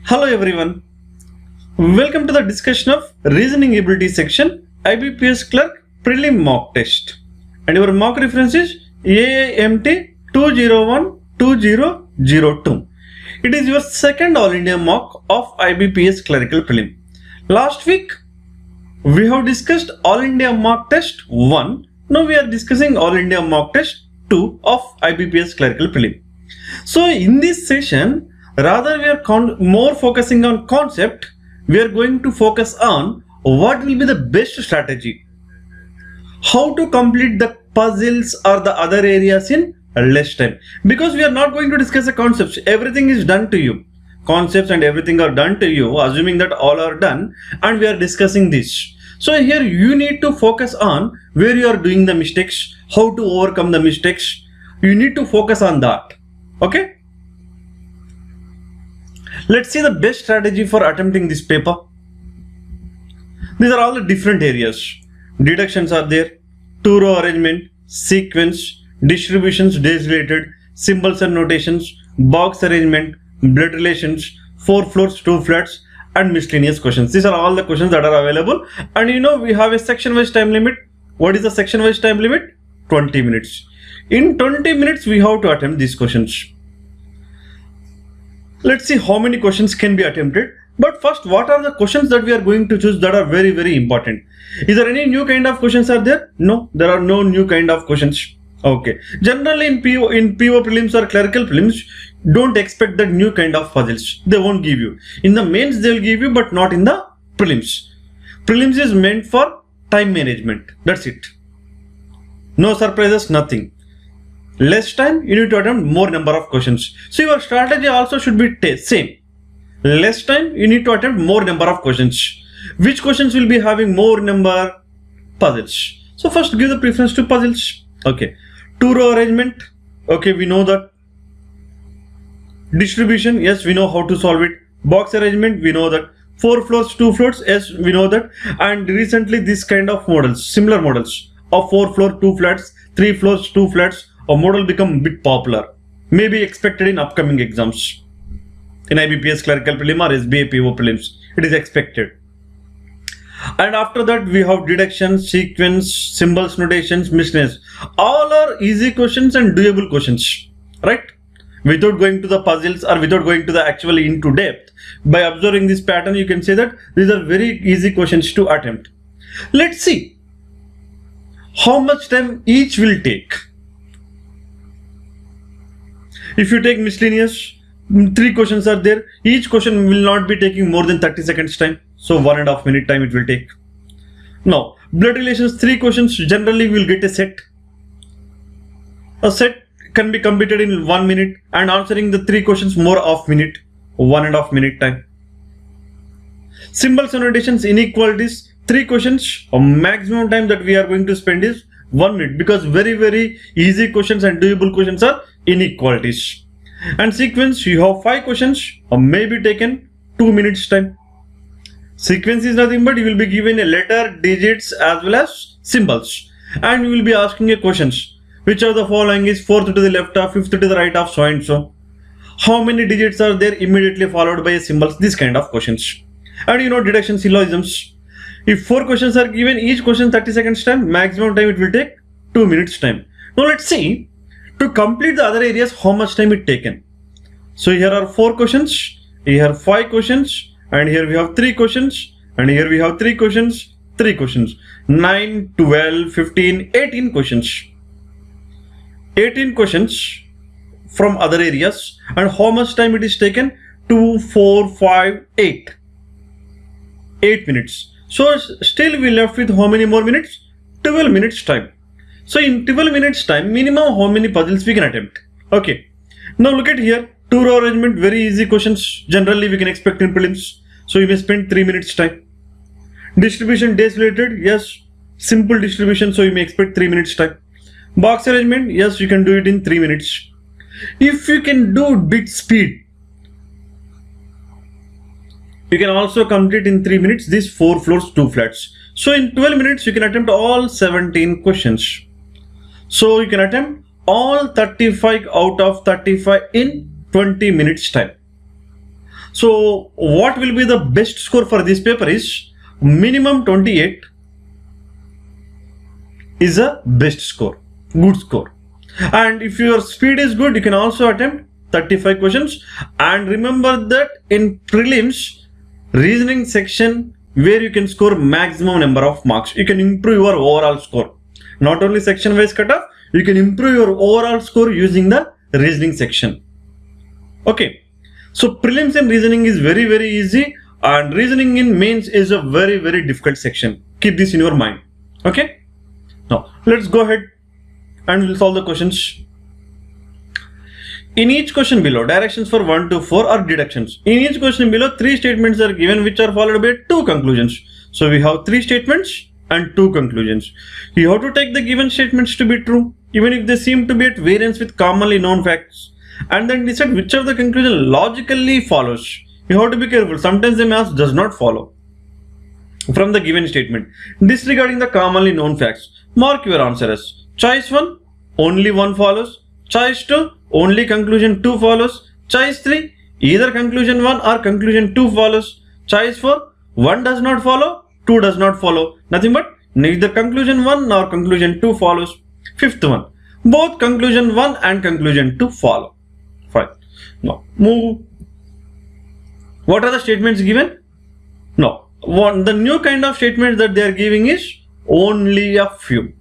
Hello everyone. Welcome to the discussion of reasoning ability section IBPS clerk prelim mock test. And your mock reference is AAMT 201-2002. It is your second All India mock of IBPS clerical prelim. Last week we have discussed All India mock test 1. Now we are discussing All India mock test 2 of IBPS clerical prelim. So in this session, rather we are more focusing on concept, we are going to focus on what will be the best strategy, how to complete the puzzles or the other areas in less time, because we are not going to discuss the concepts. Everything is done to you, concepts and everything are done to you, assuming that all are done, and we are discussing this. So here you need to focus on where you are doing the mistakes, how to overcome the mistakes. You need to focus on that. Okay, let's see the best strategy for attempting this paper. These are all the different areas. Deductions are there, two-row arrangement, sequence, distributions, days related, symbols and notations, box arrangement, blood relations, 4 floors, 2 flats, and miscellaneous questions. These are all the questions that are available. And you know, we have a section-wise time limit. What is the section-wise time limit? 20 minutes. In 20 minutes, we have to attempt these questions. Let's see how many questions can be attempted. But first, what are the questions that we are going to choose that are very, very important? Is there any new kind of questions are there? No, there are no new kind of questions. Okay. Generally in PO prelims or clerical prelims, don't expect that new kind of puzzles. They won't give you. In the mains, they'll give you, but not in the prelims. Prelims is meant for time management. That's it. No surprises, nothing. Less time, you need to attempt more number of questions. So your strategy also should be same. Less time, you need to attempt more number of questions. Which questions will be having more number? Puzzles. So first give the preference to puzzles. Okay. Two-row arrangement. Okay, we know that. Distribution, yes, we know how to solve it. Box arrangement, we know that. 4 floors, 2 floors, yes, we know that. And recently this kind of models, similar models of 4 floor, 2 flats, 3 floors, 2 flats, a model become a bit popular, may be expected in upcoming exams in IBPS clerical prelim or SBA PO prelims. It is expected. And after that we have deduction, sequence, symbols, notations, miscellaneous. All are easy questions and doable questions, right? Without going to the puzzles or without going to the actually into depth. By observing this pattern, you can say that these are very easy questions to attempt. Let's see how much time each will take. If you take miscellaneous, 3 questions are there. Each question will not be taking more than 30 seconds time. So 1.5 minute time it will take. Now, blood relations, 3 questions, generally we will get a set. A set can be completed in 1 minute, and answering the 3 questions more of minute, 1.5 minute time. Symbols and notations, inequalities, 3 questions, a maximum time that we are going to spend is 1 minute, because very, very easy questions and doable questions are inequalities. And sequence, you have 5 questions, may be taken 2 minutes time. Sequence is nothing but you will be given a letter, digits as well as symbols, and you will be asking a questions. Which of the following is 4th to the left of, 5th to the right of, so and so? How many digits are there immediately followed by a symbols? This kind of questions. And you know, deduction syllogisms. If 4 questions are given, each question 30 seconds time, maximum time it will take 2 minutes time. Now let's see, to complete the other areas, how much time it taken. So here are 4 questions, here are 5 questions, and here we have 3 questions, and here we have 3 questions, 3 questions. 9, 12, 15, 18 questions. 18 questions from other areas, and how much time it is taken? 2, 4, 5, 8. 8 minutes. So still we left with how many more minutes? 12 minutes time. So in 12 minutes time, minimum how many puzzles we can attempt? Okay. Now look at here. Two-row arrangement, very easy questions. Generally we can expect in prelims. So you may spend 3 minutes time. Distribution, days related, yes. Simple distribution, so you may expect 3 minutes time. Box arrangement, yes, you can do it in 3 minutes. If you can do bit speed, you can also complete in 3 minutes these 4 floors, 2 flats. So in 12 minutes, you can attempt all 17 questions. So you can attempt all 35 out of 35 in 20 minutes time. So what will be the best score for this paper is minimum 28 is a best score, good score. And if your speed is good, you can also attempt 35 questions. And remember that in prelims, reasoning section where you can score maximum number of marks, you can improve your overall score. Not only section wise cutoff, you can improve your overall score using the reasoning section. Okay, so prelims in reasoning is very easy, and reasoning in mains is a very difficult section. Keep this in your mind. Okay, now let's go ahead and we'll solve the questions. In each question below, directions for 1 to 4 are deductions. In each question below, 3 statements are given which are followed by 2 conclusions. So we have 3 statements and 2 conclusions. You have to take the given statements to be true, even if they seem to be at variance with commonly known facts, and then decide which of the conclusion logically follows. You have to be careful. Sometimes the math does not follow from the given statement. Disregarding the commonly known facts, mark your answer as choice 1, only 1 follows. Choice 2, only conclusion 2 follows. Choice 3, either conclusion 1 or conclusion 2 follows. Choice 4, 1 does not follow, 2 does not follow. Nothing but neither conclusion 1 nor conclusion 2 follows. Fifth one, both conclusion 1 and conclusion 2 follow. Fine. Now move. What are the statements given? No. The new kind of statements that they are giving is only a few.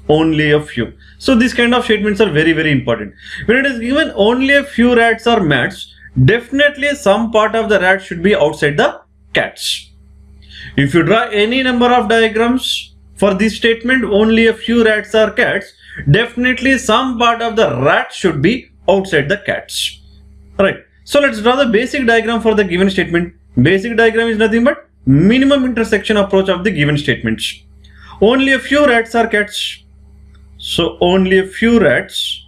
Only a few. So these kind of statements are very important. When it is given only a few rats or mats, definitely some part of the rat should be outside the cats. If you draw any number of diagrams for this statement, only a few rats or cats, definitely some part of the rat should be outside the cats. Right. So let's draw the basic diagram for the given statement. Basic diagram is nothing but minimum intersection approach of the given statements. Only a few rats or cats. So only a few rats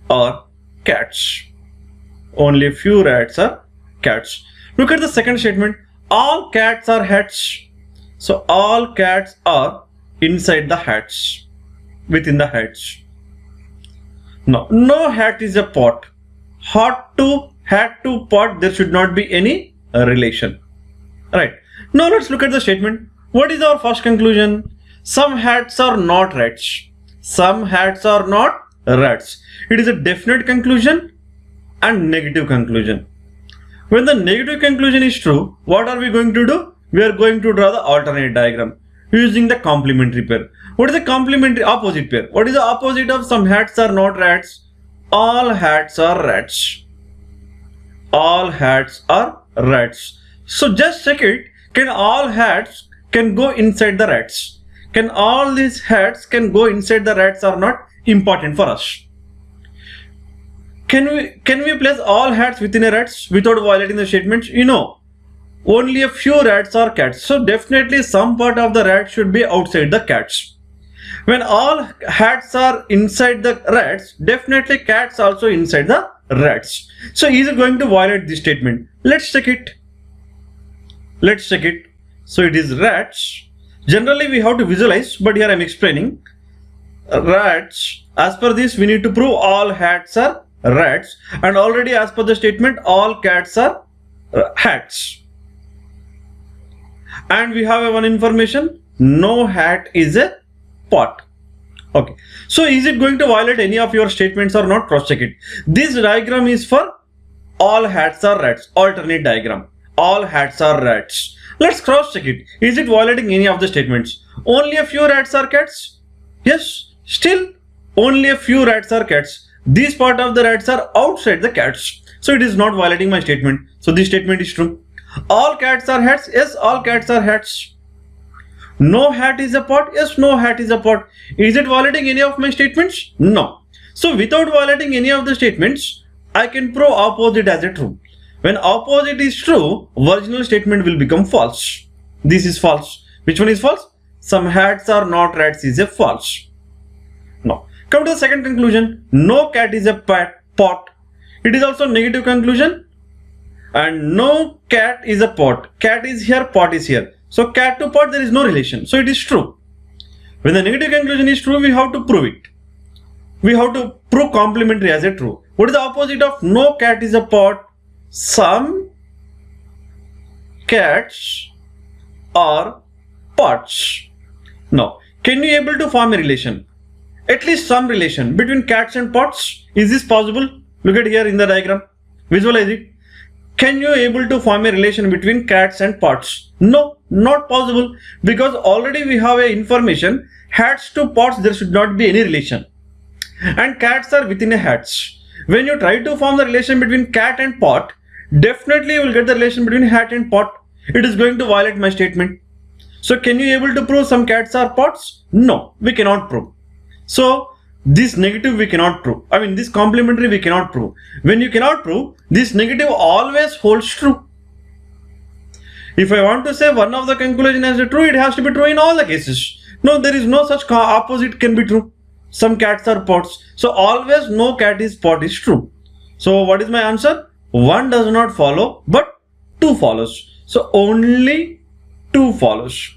or cats. Only a few rats or cats. Look at the second statement. All cats are hats. So all cats are inside the hats. Within the hats. Now, no hat is a pot. Hat to pot, there should not be any relation. Right. Now let's look at the statement. What is our first conclusion? Some hats are not rats. Some hats are not rats. It is a definite conclusion and negative conclusion. When the negative conclusion is true, what are we going to do? We are going to draw the alternate diagram using the complementary pair. What is the complementary opposite pair? What is the opposite of some hats are not rats? All hats are rats. All hats are rats. So just check it. Can all hats can go inside the rats? Can all these hats can go inside the rats or not? Important for us. Can we place all hats within a rats without violating the statements? You know, only a few rats are cats. So definitely some part of the rat should be outside the cats. When all hats are inside the rats, definitely cats also inside the rats. So is it going to violate this statement? Let's check it. Let's check it. So it is rats. Generally we have to visualize, but here I am explaining. Rats. As per this, we need to prove all hats are rats, and already as per the statement, all cats are hats. And we have one information. No hat is a pot. Okay. So is it going to violate any of your statements or not? Cross check it. This diagram is for all hats are rats. Alternate diagram. All hats are rats. Let's cross check it. Is it violating any of the statements? Only a few rats are cats? Yes. Still only a few rats are cats. These part of the rats are outside the cats. So it is not violating my statement. So this statement is true. All cats are hats? Yes, all cats are hats. No hat is a pot? Yes, no hat is a pot. Is it violating any of my statements? No. So without violating any of the statements, I can prove opposite as a true. When opposite is true, original statement will become false. This is false. Which one is false? Some hats are not rats is a false. Now, come to the second conclusion. No cat is a pot. It is also negative conclusion. And no cat is a pot. Cat is here, pot is here. So cat to pot, there is no relation. So it is true. When the negative conclusion is true, we have to prove it. We have to prove complementary as a true. What is the opposite of no cat is a pot? Some cats are pots. Now, can you able to form a relation? At least some relation between cats and pots. Is this possible? Look at here in the diagram. Visualize it. Can you able to form a relation between cats and pots? No, not possible, because already we have a information hats to pots there should not be any relation, and cats are within a hats. When you try to form the relation between cat and pot, definitely you will get the relation between hat and pot. It is going to violate my statement. So can you able to prove some cats are pots? No, we cannot prove. So this negative we cannot prove. I mean, this complementary we cannot prove. When you cannot prove, this negative always holds true. If I want to say one of the conclusion as a true, it has to be true in all the cases. No, there is no such opposite can be true. Some cats are pots. So always no cat is pot is true. So what is my answer? 1 does not follow, but 2 follows. So only 2 follows.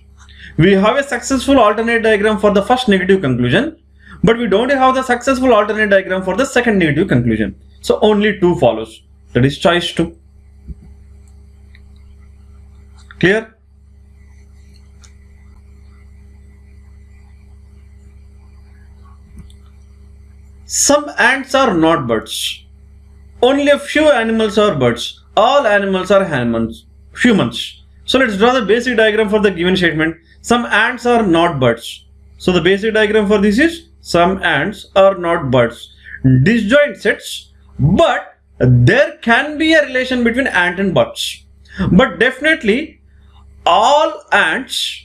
We have a successful alternate diagram for the first negative conclusion, but we don't have the successful alternate diagram for the second negative conclusion. So only 2 follows. That is choice 2. Clear? Some ants are not birds. Only a few animals are birds. All animals are humans. So let's draw the basic diagram for the given statement. Some ants are not birds. So the basic diagram for this is some ants are not birds. Disjoint sets, but there can be a relation between ant and birds. But definitely all ants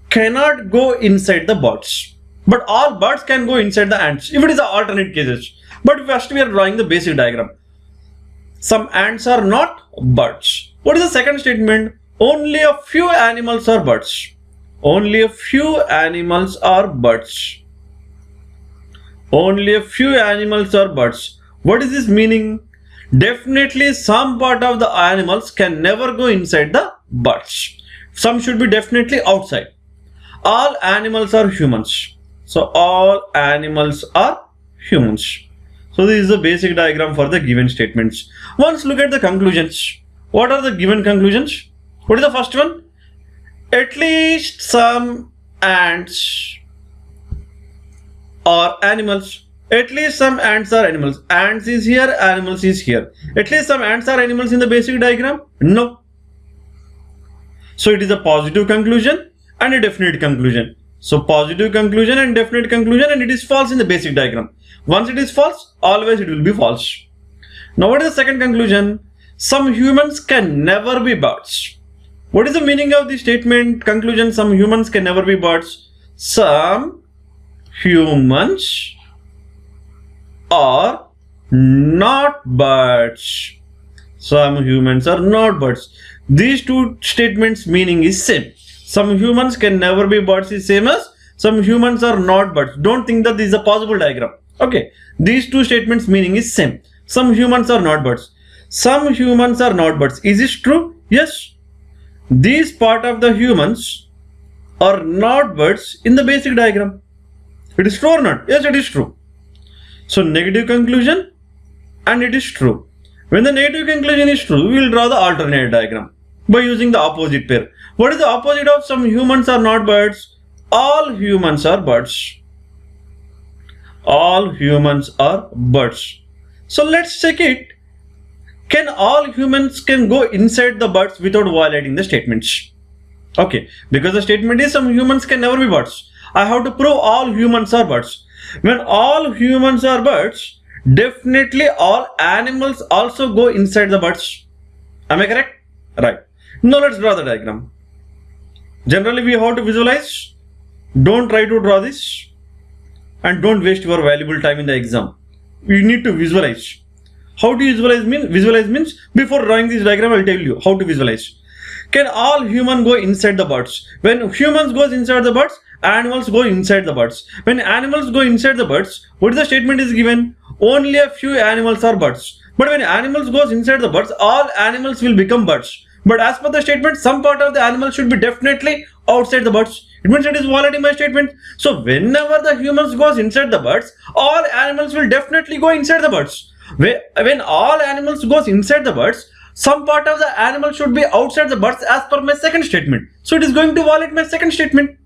cannot go inside the birds. But all birds can go inside the ants if it is the alternate cases. But first we are drawing the basic diagram. Some ants are not birds. What is the second statement? Only a few animals are birds. Only a few animals are birds. Only a few animals are birds. What is this meaning? Definitely some part of the animals can never go inside the birds. Some should be definitely outside. All animals are humans. So all animals are humans. So this is the basic diagram for the given statements. Once look at the conclusions. What are the given conclusions? What is the first one? At least some ants are animals. At least some ants are animals. Ants is here, animals is here. At least some ants are animals in the basic diagram? No. So it is a positive conclusion and a definite conclusion. So positive conclusion and definite conclusion, and it is false in the basic diagram. Once it is false, always it will be false. Now what is the second conclusion? Some humans can never be birds. What is the meaning of this statement? Conclusion, some humans can never be birds. Some humans are not birds. Some humans are not birds. These two statements meaning is same. Some humans can never be birds is same as some humans are not birds. Don't think that this is a possible diagram. Okay, these two statements meaning is same. Some humans are not birds. Some humans are not birds. Is this true? Yes. These part of the humans are not birds in the basic diagram. It is true or not? Yes, it is true. So negative conclusion and it is true. When the negative conclusion is true, we will draw the alternate diagram by using the opposite pair. What is the opposite of some humans are not birds? All humans are birds. All humans are birds. So let's check it. Can all humans can go inside the birds without violating the statements? Okay, because the statement is some humans can never be birds. I have to prove all humans are birds. When all humans are birds, definitely all animals also go inside the birds. Am I correct? Right. Now let's draw the diagram. Generally we have to visualize. Don't try to draw this and don't waste your valuable time in the exam. You need to visualize. How do you visualize mean? Visualize means before drawing this diagram I will tell you how to visualize. Can all humans go inside the birds? When humans goes inside the birds, animals go inside the birds. When animals go inside the birds, what is the statement is given? Only a few animals are birds. But when animals goes inside the birds, all animals will become birds. But as per the statement, some part of the animal should be definitely outside the birds. It means it is violating my statement. So whenever the humans goes inside the birds, all animals will definitely go inside the birds. When all animals goes inside the birds, some part of the animal should be outside the birds as per my second statement. So it is going to violate my second statement.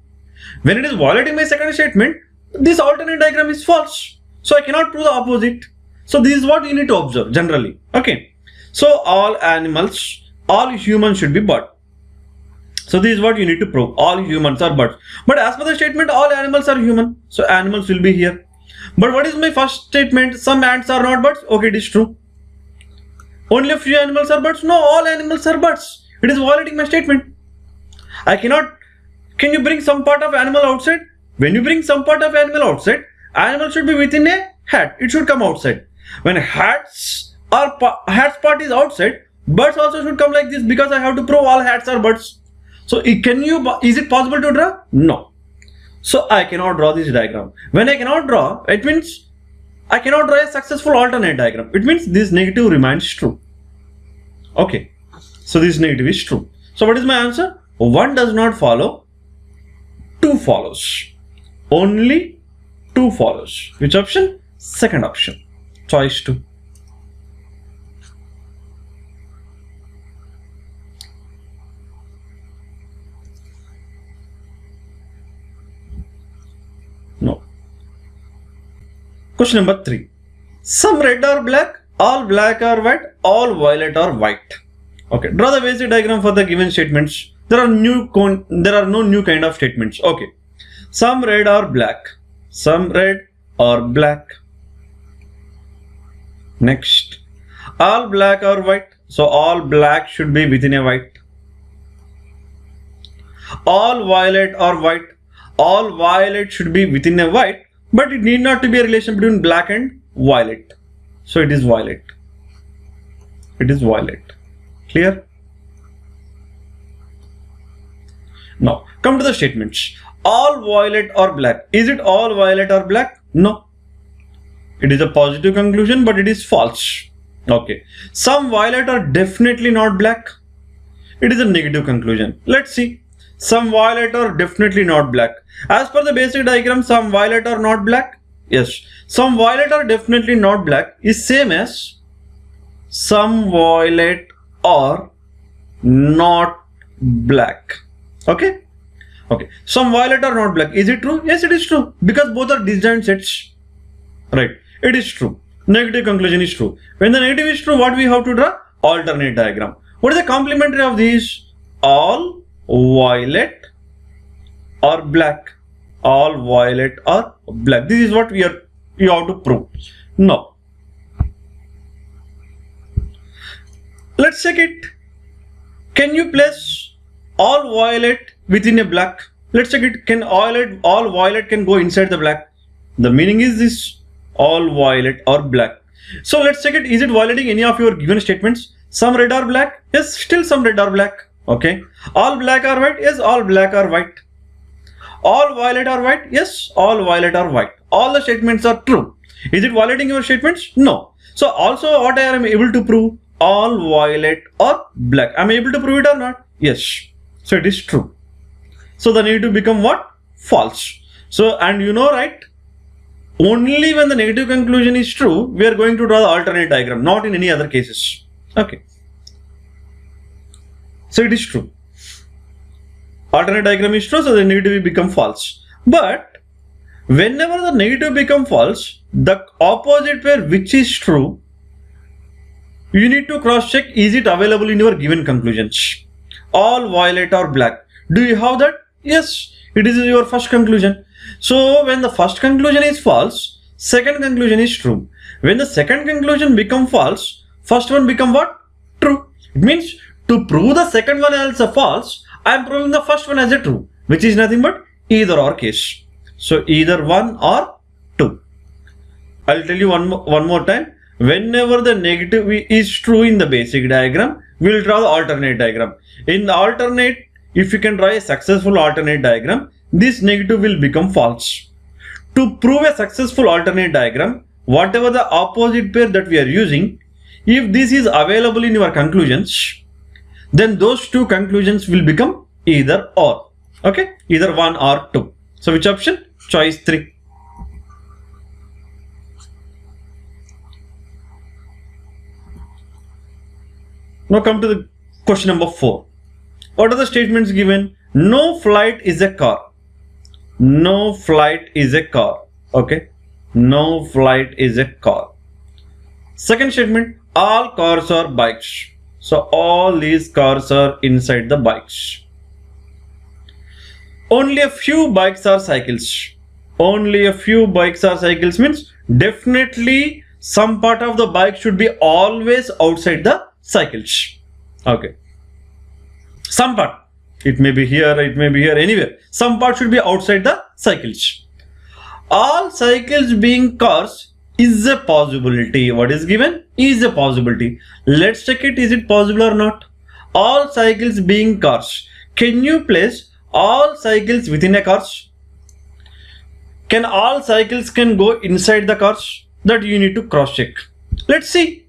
When it is violating my second statement, this alternate diagram is false. So I cannot prove the opposite. So this is what you need to observe generally. Okay. So all animals, all humans should be bird. So this is what you need to prove. All humans are birds. But as per the statement, all animals are human. So animals will be here. But what is my first statement? Some ants are not birds. Okay, it is true. Only a few animals are birds. No, all animals are birds. It is violating my statement. I cannot. Can you bring some part of animal outside? When you bring some part of animal outside, animal should be within a hat. It should come outside. When hats part is outside, birds also should come like this, because I have to prove all hats are birds. So is it possible to draw? No. So I cannot draw this diagram. When I cannot draw, it means I cannot draw a successful alternate diagram. It means this negative remains true. Okay. So this negative is true. So what is my answer? 1 does not follow, 2 follows. Only 2 follows. Which option? Second option. Choice 2. No. Question number 3. Some red or black, all black or white, all violet or white. Okay. Draw the basic diagram for the given statements. There are no new kind of statements. Okay. Some red or black. Some red or black. Next. All black or white. So all black should be within a white. All violet or white. All violet should be within a white, but it need not to be a relation between black and violet. So it is violet. It is violet. Clear? Now come to the statements. All violet or black. Is it all violet or black? No. It is a positive conclusion, but it is false. Okay. Some violet are definitely not black. It is a negative conclusion. Let's see. Some violet are definitely not black. As per the basic diagram, some violet are not black. Yes. Some violet are definitely not black is same as some violet are not black. Okay. Okay. Some violet are not black. Is it true? Yes, it is true. Because both are disjoint sets. Right. It is true. Negative conclusion is true. When the negative is true, what we have to draw? Alternate diagram. What is the complementary of these? All violet or black. All violet or black. This is what you have to prove. Now, let's check it. Can you place all violet within a black? Let's check it. Can all violet can go inside the black? The meaning is this: all violet or black. So let's check it. Is it violating any of your given statements? Some red or black? Yes, still some red or black. Okay. All black or white? Yes, all black or white. All violet or white? Yes, all violet or white. All the statements are true. Is it violating your statements? No. So also what I am able to prove? All violet or black. Am I able to prove it or not? Yes. So it is true. So the negative become what? False. So, and you know, right? Only when the negative conclusion is true, we are going to draw the alternate diagram, not in any other cases. Okay. So it is true. Alternate diagram is true, so the negative will become false. But whenever the negative become false, the opposite pair which is true, you need to cross check, is it available in your given conclusions? All violet or black. Do you have that? Yes, it is your first conclusion. So when the first conclusion is false, second conclusion is true. When the second conclusion become false, first one become what? True. It means to prove the second one as a false, I am proving the first one as a true, which is nothing but either or case. So either 1 or 2. I'll tell you one more time. Whenever the negative is true in the basic diagram, we will draw the alternate diagram. In the alternate, if you can draw a successful alternate diagram, this negative will become false. To prove a successful alternate diagram, whatever the opposite pair that we are using, if this is available in your conclusions, then those two conclusions will become either or. Okay, either 1 or 2. So which option? Choice 3. Now come to the question number 4. What are the statements given? No flight is a car. No flight is a car. Okay. No flight is a car. Second statement, all cars are bikes. So all these cars are inside the bikes. Only a few bikes are cycles. Only a few bikes are cycles means definitely some part of the bike should be always outside the cycles. Okay. Some part. It may be here, it may be here, anywhere. Some part should be outside the cycles. All cycles being cars is a possibility. What is given? Is a possibility. Let's check it. Is it possible or not? All cycles being cars. Can you place all cycles within a cars? Can all cycles can go inside the cars? That you need to cross check. Let's see.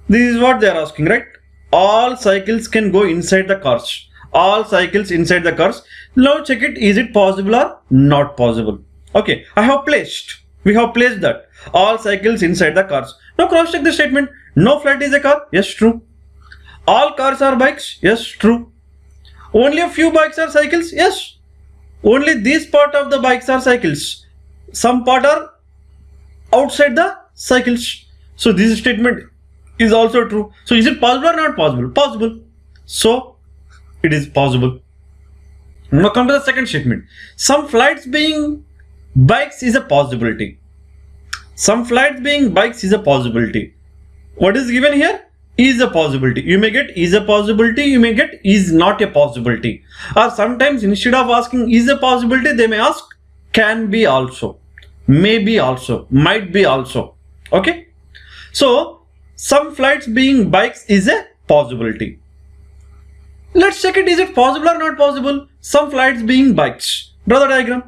This is what they are asking, right? All cycles can go inside the cars. All cycles inside the cars. Now check it. Is it possible or not possible? Okay, I have placed. We have placed that. All cycles inside the cars. Now cross check the statement. No flight is a car. Yes, true. All cars are bikes. Yes, true. Only a few bikes are cycles. Yes. Only this part of the bikes are cycles. Some part are outside the cycles. So this statement is also true. So is it possible or not possible? Possible. So it is possible. Now come to the second statement. Some flights being bikes is a possibility. Some flights being bikes is a possibility. What is given here? Is a possibility. You may get is a possibility. You may get is not a possibility. Or sometimes instead of asking is a possibility, they may ask can be also, may be also, might be also. Okay. So some flights being bikes is a possibility. Let's check it. Is it possible or not possible? Some flights being bikes. Draw the diagram.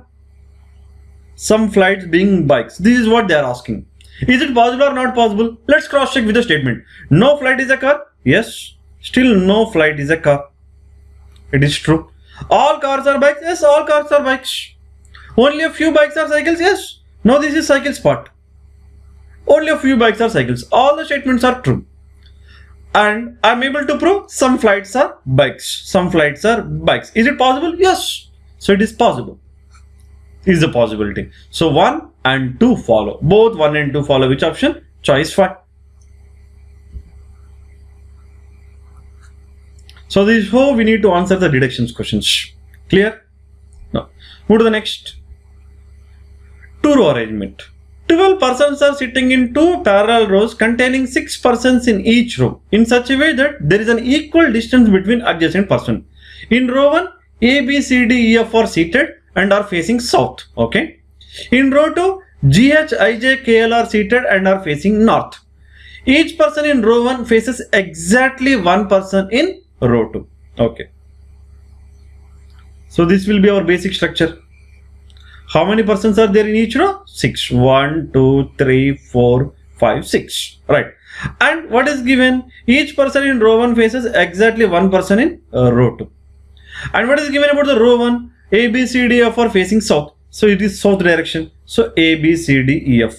Some flights being bikes. This is what they are asking. Is it possible or not possible? Let's cross check with the statement. No flight is a car. Yes. Still no flight is a car. It is true. All cars are bikes. Yes, all cars are bikes. Only a few bikes are cycles. Yes. No, this is cycles part. Only a few bikes are cycles. All the statements are true. And I am able to prove some flights are bikes. Some flights are bikes. Is it possible? Yes. So it is possible. Is a possibility. So 1 and 2 follow. Both 1 and 2 follow. Which option? Choice 5. So this is how we need to answer the deductions questions. Clear? Now move to the next. 2-row arrangement. 12 persons are sitting in 2 parallel rows containing 6 persons in each row in such a way that there is an equal distance between adjacent persons. In row 1, A, B, C, D, E, F are seated and are facing south. Okay. In row 2, G, H, I, J, K, L are seated and are facing north. Each person in row 1 faces exactly one person in row 2. Okay. So this will be our basic structure. How many persons are there in each row? 6. 1, 2, 3, 4, 5, 6. Right. And what is given? Each person in row 1 faces exactly one person in row 2. And what is given about the row 1? A, B, C, D, F are facing south. So it is south direction. So A, B, C, D, E, F.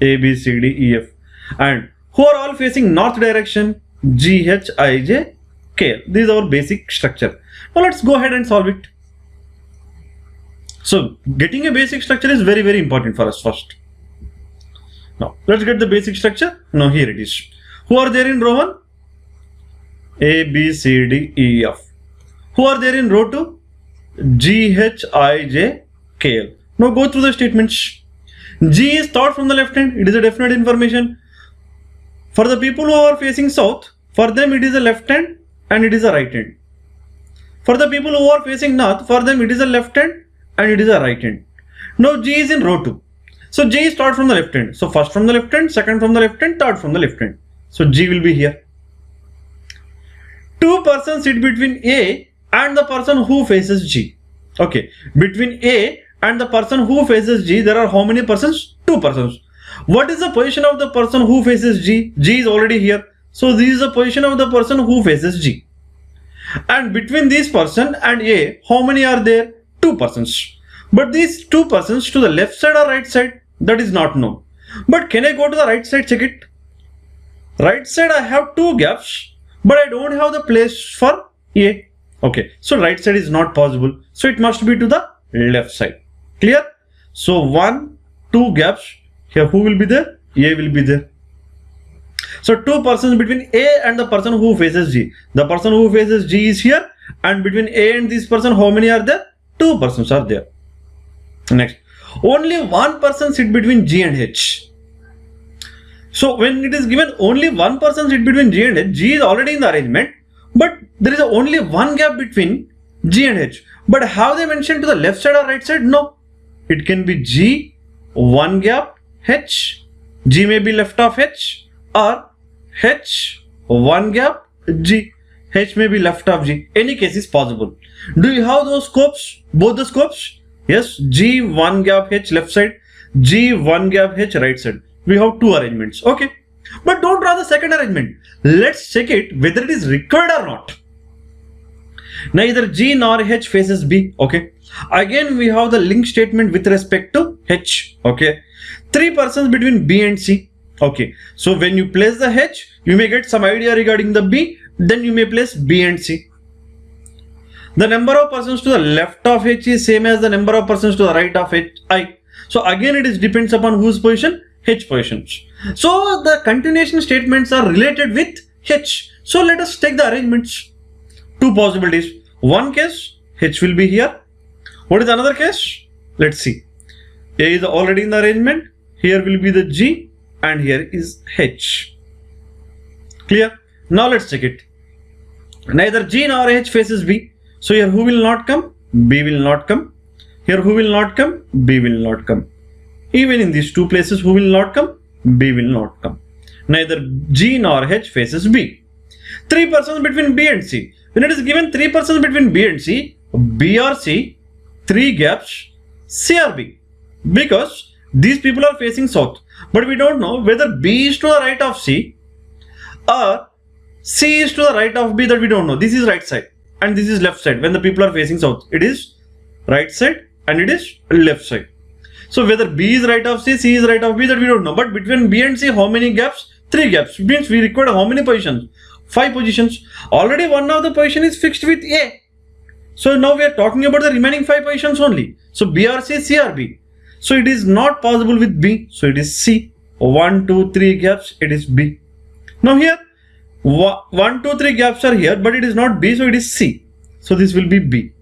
A, B, C, D, E, F. And who are all facing north direction? G, H, I, J, K, L. This is our basic structure. Now let's go ahead and solve it. So getting a basic structure is very, very important for us first. Now let's get the basic structure. Now here it is. Who are there in row 1? A, B, C, D, E, F. Who are there in row 2? G, H, I, J, K, L. Now go through the statements. G is thought from the left hand. It is a definite information. For the people who are facing south, for them it is a left hand and it is a right hand. For the people who are facing north, for them it is a left hand and it is a right hand. Now G is in row 2. So G is thought from the left hand. So first from the left hand, second from the left hand, third from the left hand. So G will be here. 2 persons sit between A and the person who faces G. Okay, between A and the person who faces G, there are how many persons? 2 persons. What is the position of the person who faces G? G is already here. So this is the position of the person who faces G. And between this person and A, how many are there? 2 persons. But these 2 persons to the left side or right side, that is not known. But can I go to the right side? Check it. right side I have two gaps, but I don't have the place for A. Okay, so right side is not possible. So it must be to the left side. Clear? So 1, 2 gaps. Here who will be there? A will be there. So two persons between A and the person who faces G. The person who faces G is here, and between A and this person, how many are there? Two persons are there. Next, only one person sit between G and H. So when it is given only one person sit between G and H, G is already in the arrangement, but there is only one gap between G and H. But have they mentioned to the left side or right side? No. It can be G, one gap, H. G may be left of H, or H, one gap, G. H may be left of G. Any case is possible. Do you have those scopes? Both the scopes? Yes. G, one gap, H left side. G, one gap, H right side. We have two arrangements. Okay. But don't draw the second arrangement. Let's check it whether it is required or not. Neither G nor H faces B. Okay. Again, we have the link statement with respect to H. Okay. Three persons between B and C. Okay. So when you place the H, you may get some idea regarding the B. Then you may place B and C. The number of persons to the left of H is same as the number of persons to the right of I. So again, it is depends upon whose position? H positions. So the continuation statements are related with H. So let us take the arrangements. Two possibilities. One case, H will be here. What is another case? Let's see. A is already in the arrangement. Here will be the G and here is H. Clear? Now let's check it. Neither G nor H faces B. So here who will not come? B will not come. Here who will not come? B will not come. Even in these two places, who will not come? B will not come. Neither G nor H faces B. Three persons between B and C. When it is given three persons between B and C, B or C, three gaps, C or B. Because these people are facing south. But we don't know whether B is to the right of C or C is to the right of B, that we don't know. This is right side and this is left side. When the people are facing south, it is right side and it is left side. So whether B is right of C, C is right of B, that we don't know. But between B and C, how many gaps? Three gaps. It means we require how many positions? 5 positions. Already one of the position is fixed with A. So now we are talking about the remaining 5 positions only. So B or C, C or B. So it is not possible with B. So it is C. 1, 2, 3 gaps. It is B. Now here 1, 2, 3 gaps are here, but it is not B. So it is C. So this will be B.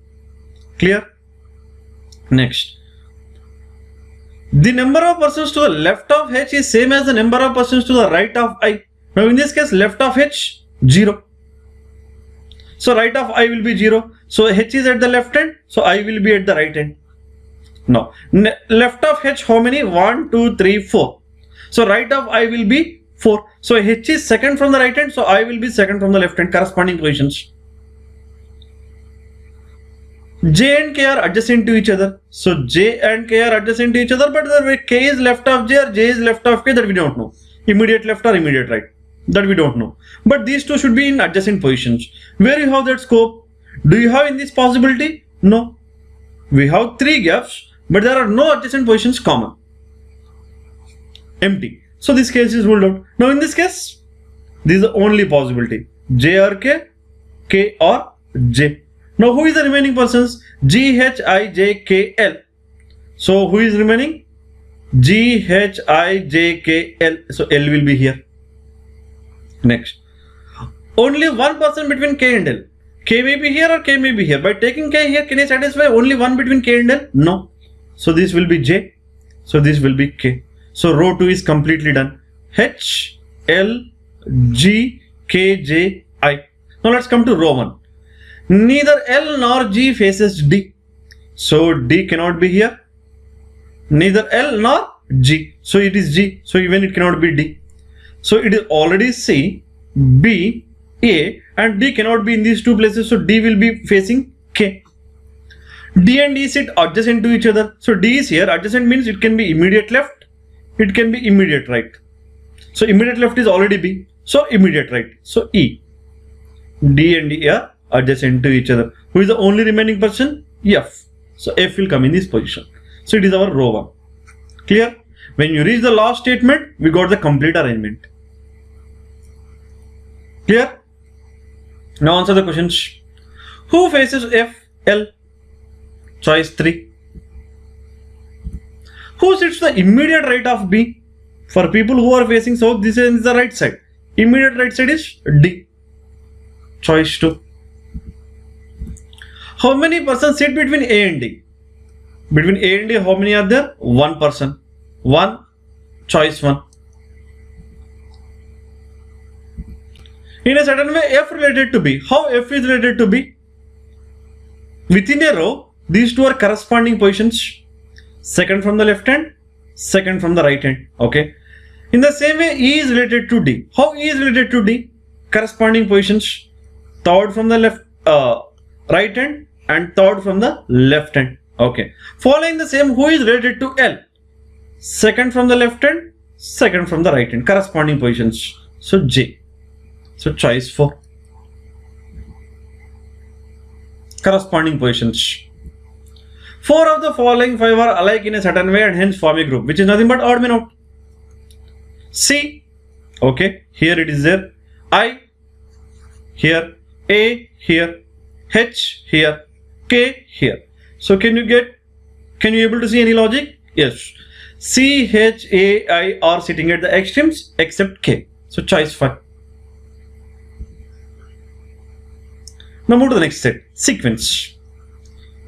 Clear? Next. The number of persons to the left of H is same as the number of persons to the right of I. Now in this case, left of H, 0. So right of I will be 0. So H is at the left end. So I will be at the right end. Now left of H, how many? 1, 2, 3, 4. So right of I will be 4. So H is second from the right hand. So I will be second from the left hand. Corresponding positions. J and K are adjacent to each other. So J and K are adjacent to each other, but the K is left of J or J is left of K, that we don't know. Immediate left or immediate right, that we don't know. But these two should be in adjacent positions. Where you have that scope? Do you have in this possibility? No. We have 3 gaps, but there are no adjacent positions common. Empty. So this case is ruled out. Now in this case, this is the only possibility. J or K, K or J. Now who is the remaining persons? G, H, I, J, K, L. So who is remaining? G, H, I, J, K, L. So L will be here. Next. Only one person between K and L. K may be here or K may be here. By taking K here, can I satisfy only one between K and L? No. So this will be J. So this will be K. So row 2 is completely done. H, L, G, K, J, I. Now let's come to row 1. Neither L nor G faces D. So D cannot be here. Neither L nor G. So it is G. So even it cannot be D. So it is already C, B, A, and D cannot be in these two places. So D will be facing K. D and E sit adjacent to each other. So D is here. Adjacent means it can be immediate left. It can be immediate right. So immediate left is already B. So immediate right. So E. D and E are adjacent to each other. Who is the only remaining person? F. So F will come in this position. So it is our row 1. Clear? When you reach the last statement, we got the complete arrangement. Clear? Now answer the questions. Who faces F, L? Choice 3. Who sits the immediate right of B? For people who are facing south, this is the right side. Immediate right side is D. Choice 2. How many persons sit between A and D? Between A and D, how many are there? One person. 1. Choice 1. In a certain way, F related to B. How F is related to B? Within a row, these two are corresponding positions. Second from the left hand, second from the right hand. Okay. In the same way, E is related to D. How E is related to D? Corresponding positions. Third from the left, right hand, and third from the left hand. Okay. Following the same, who is related to L? Second from the left hand, second from the right hand. Corresponding positions. So J. So choice 4. Corresponding positions. 4 of the following 5 are alike in a certain way and hence form a group, which is nothing but odd man out. C. Okay. Here it is there. I. Here. A. Here. H. Here. K. Here. So can you able to see any logic? Yes. C, H, A, I are sitting at the extremes except K. So choice 5. Now move to the next set. Sequence.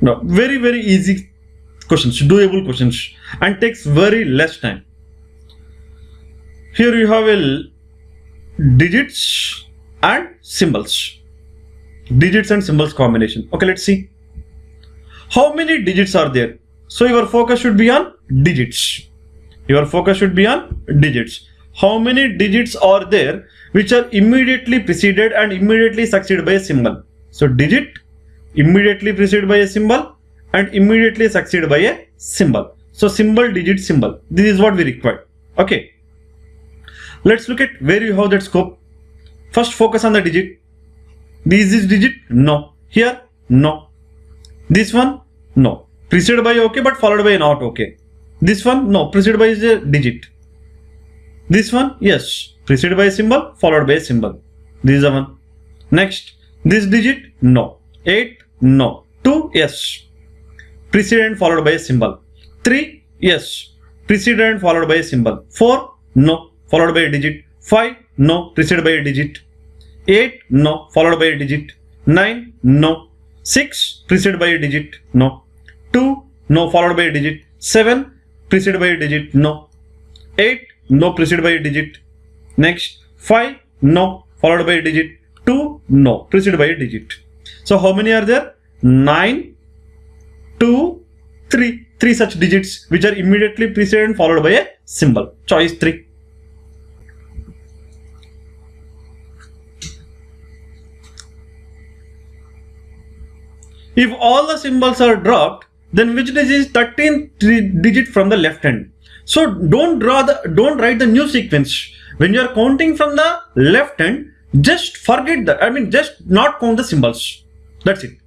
Now very easy questions, doable questions, and takes very less time. Here you have a digits and symbols. Digits and symbols combination. Okay, let's see. How many digits are there? So your focus should be on digits. Your focus should be on digits. How many digits are there which are immediately preceded and immediately succeeded by a symbol? So digit, immediately preceded by a symbol, and immediately succeeded by a symbol. So symbol, digit, symbol. This is what we require. Okay. Let's look at where you have that scope. First focus on the digit. Is this digit? No. Here? No. This one? No. Preceded by okay but followed by not okay. This one? No. Preceded by is a digit. This one? Yes. Preceded by a symbol, followed by a symbol. This is the one. Next. This digit? No. 8? No. 2? Yes. Preceded and followed by a symbol. 3? Yes. Preceded and followed by a symbol. 4? No. Followed by a digit. 5? No. Preceded by a digit. 8? No. Followed by a digit. 9? No. 6? Preceded by a digit. No. 2? No. Followed by a digit. 7? Preceded by a digit. No. 8? No. Preceded by a digit. Next. 5? No. Followed by a digit. 2? No. Preceded by a digit. So how many are there? 9, 2, 3. 3 such digits which are immediately preceded and followed by a symbol. Choice 3. If all the symbols are dropped, then which digit is 13th digit from the left hand? So don't write the new sequence. When you are counting from the left hand, just forget that. I mean, just not count the symbols. That's it.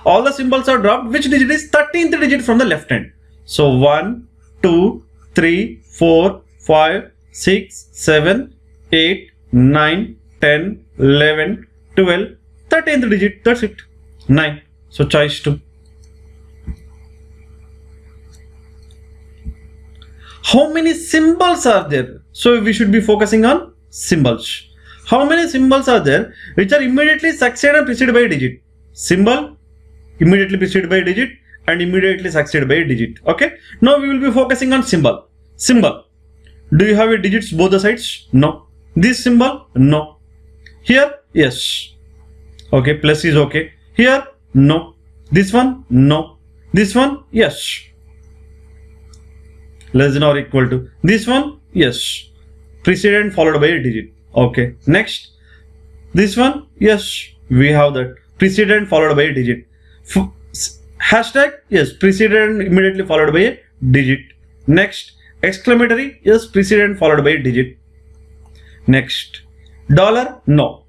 All the symbols are dropped. Which digit is 13th digit from the left hand? So 1, 2, 3, 4, 5, 6, 7, 8, 9, 10, 11, 12, 13th digit. That's it. 9. So choice 2. How many symbols are there? So we should be focusing on symbols. How many symbols are there which are immediately succeeded and preceded by a digit? Symbol, immediately preceded by a digit, and immediately succeeded by a digit. Okay. Now we will be focusing on symbol. Symbol. Do you have a digits both the sides? No. This symbol? No. Here? Yes. Okay. Plus is okay. Here? No. This one? No. This one? Yes. Less than or equal to. This one? Yes. Preceded followed by a digit. Okay. Next. This one? Yes. We have that. Preceded followed by a digit. Hashtag? Yes. Preceded immediately followed by a digit. Next. Exclamatory? Yes. Preceded followed by a digit. Next. Dollar? No.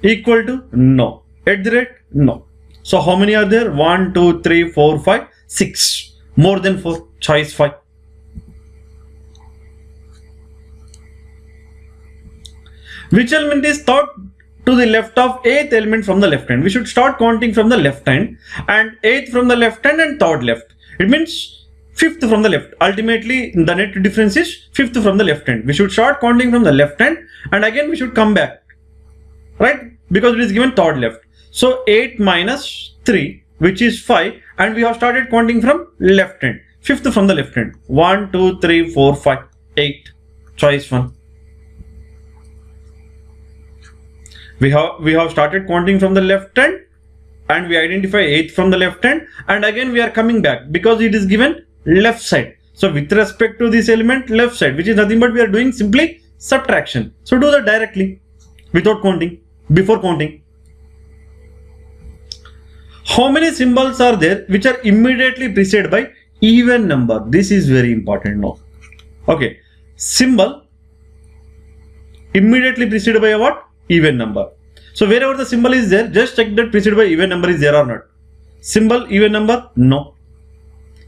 Equal to? No. At the rate? No. So how many are there? 1, 2, 3, 4, 5, 6. More than 4. Choice 5. Which element is thought to the left of 8th element from the left hand. We should start counting from the left hand, and 8th from the left hand and 3rd left. It means 5th from the left. Ultimately, the net difference is 5th from the left hand. We should start counting from the left hand, and again we should come back, right? Because it is given 3rd left. So 8 minus 3, which is 5, and we have started counting from left hand. 5th from the left hand. 1, 2, 3, 4, 5, 8. Choice 1. We have started counting from the left hand, and we identify 8th from the left hand, and again we are coming back because it is given left side. So with respect to this element, left side, which is nothing but we are doing simply subtraction. So do that directly without counting, before counting. How many symbols are there which are immediately preceded by even number? This is very important now. Okay, symbol immediately preceded by a what? Even number. So wherever the symbol is there, just check that preceded by even number is there or not. Symbol even number? No.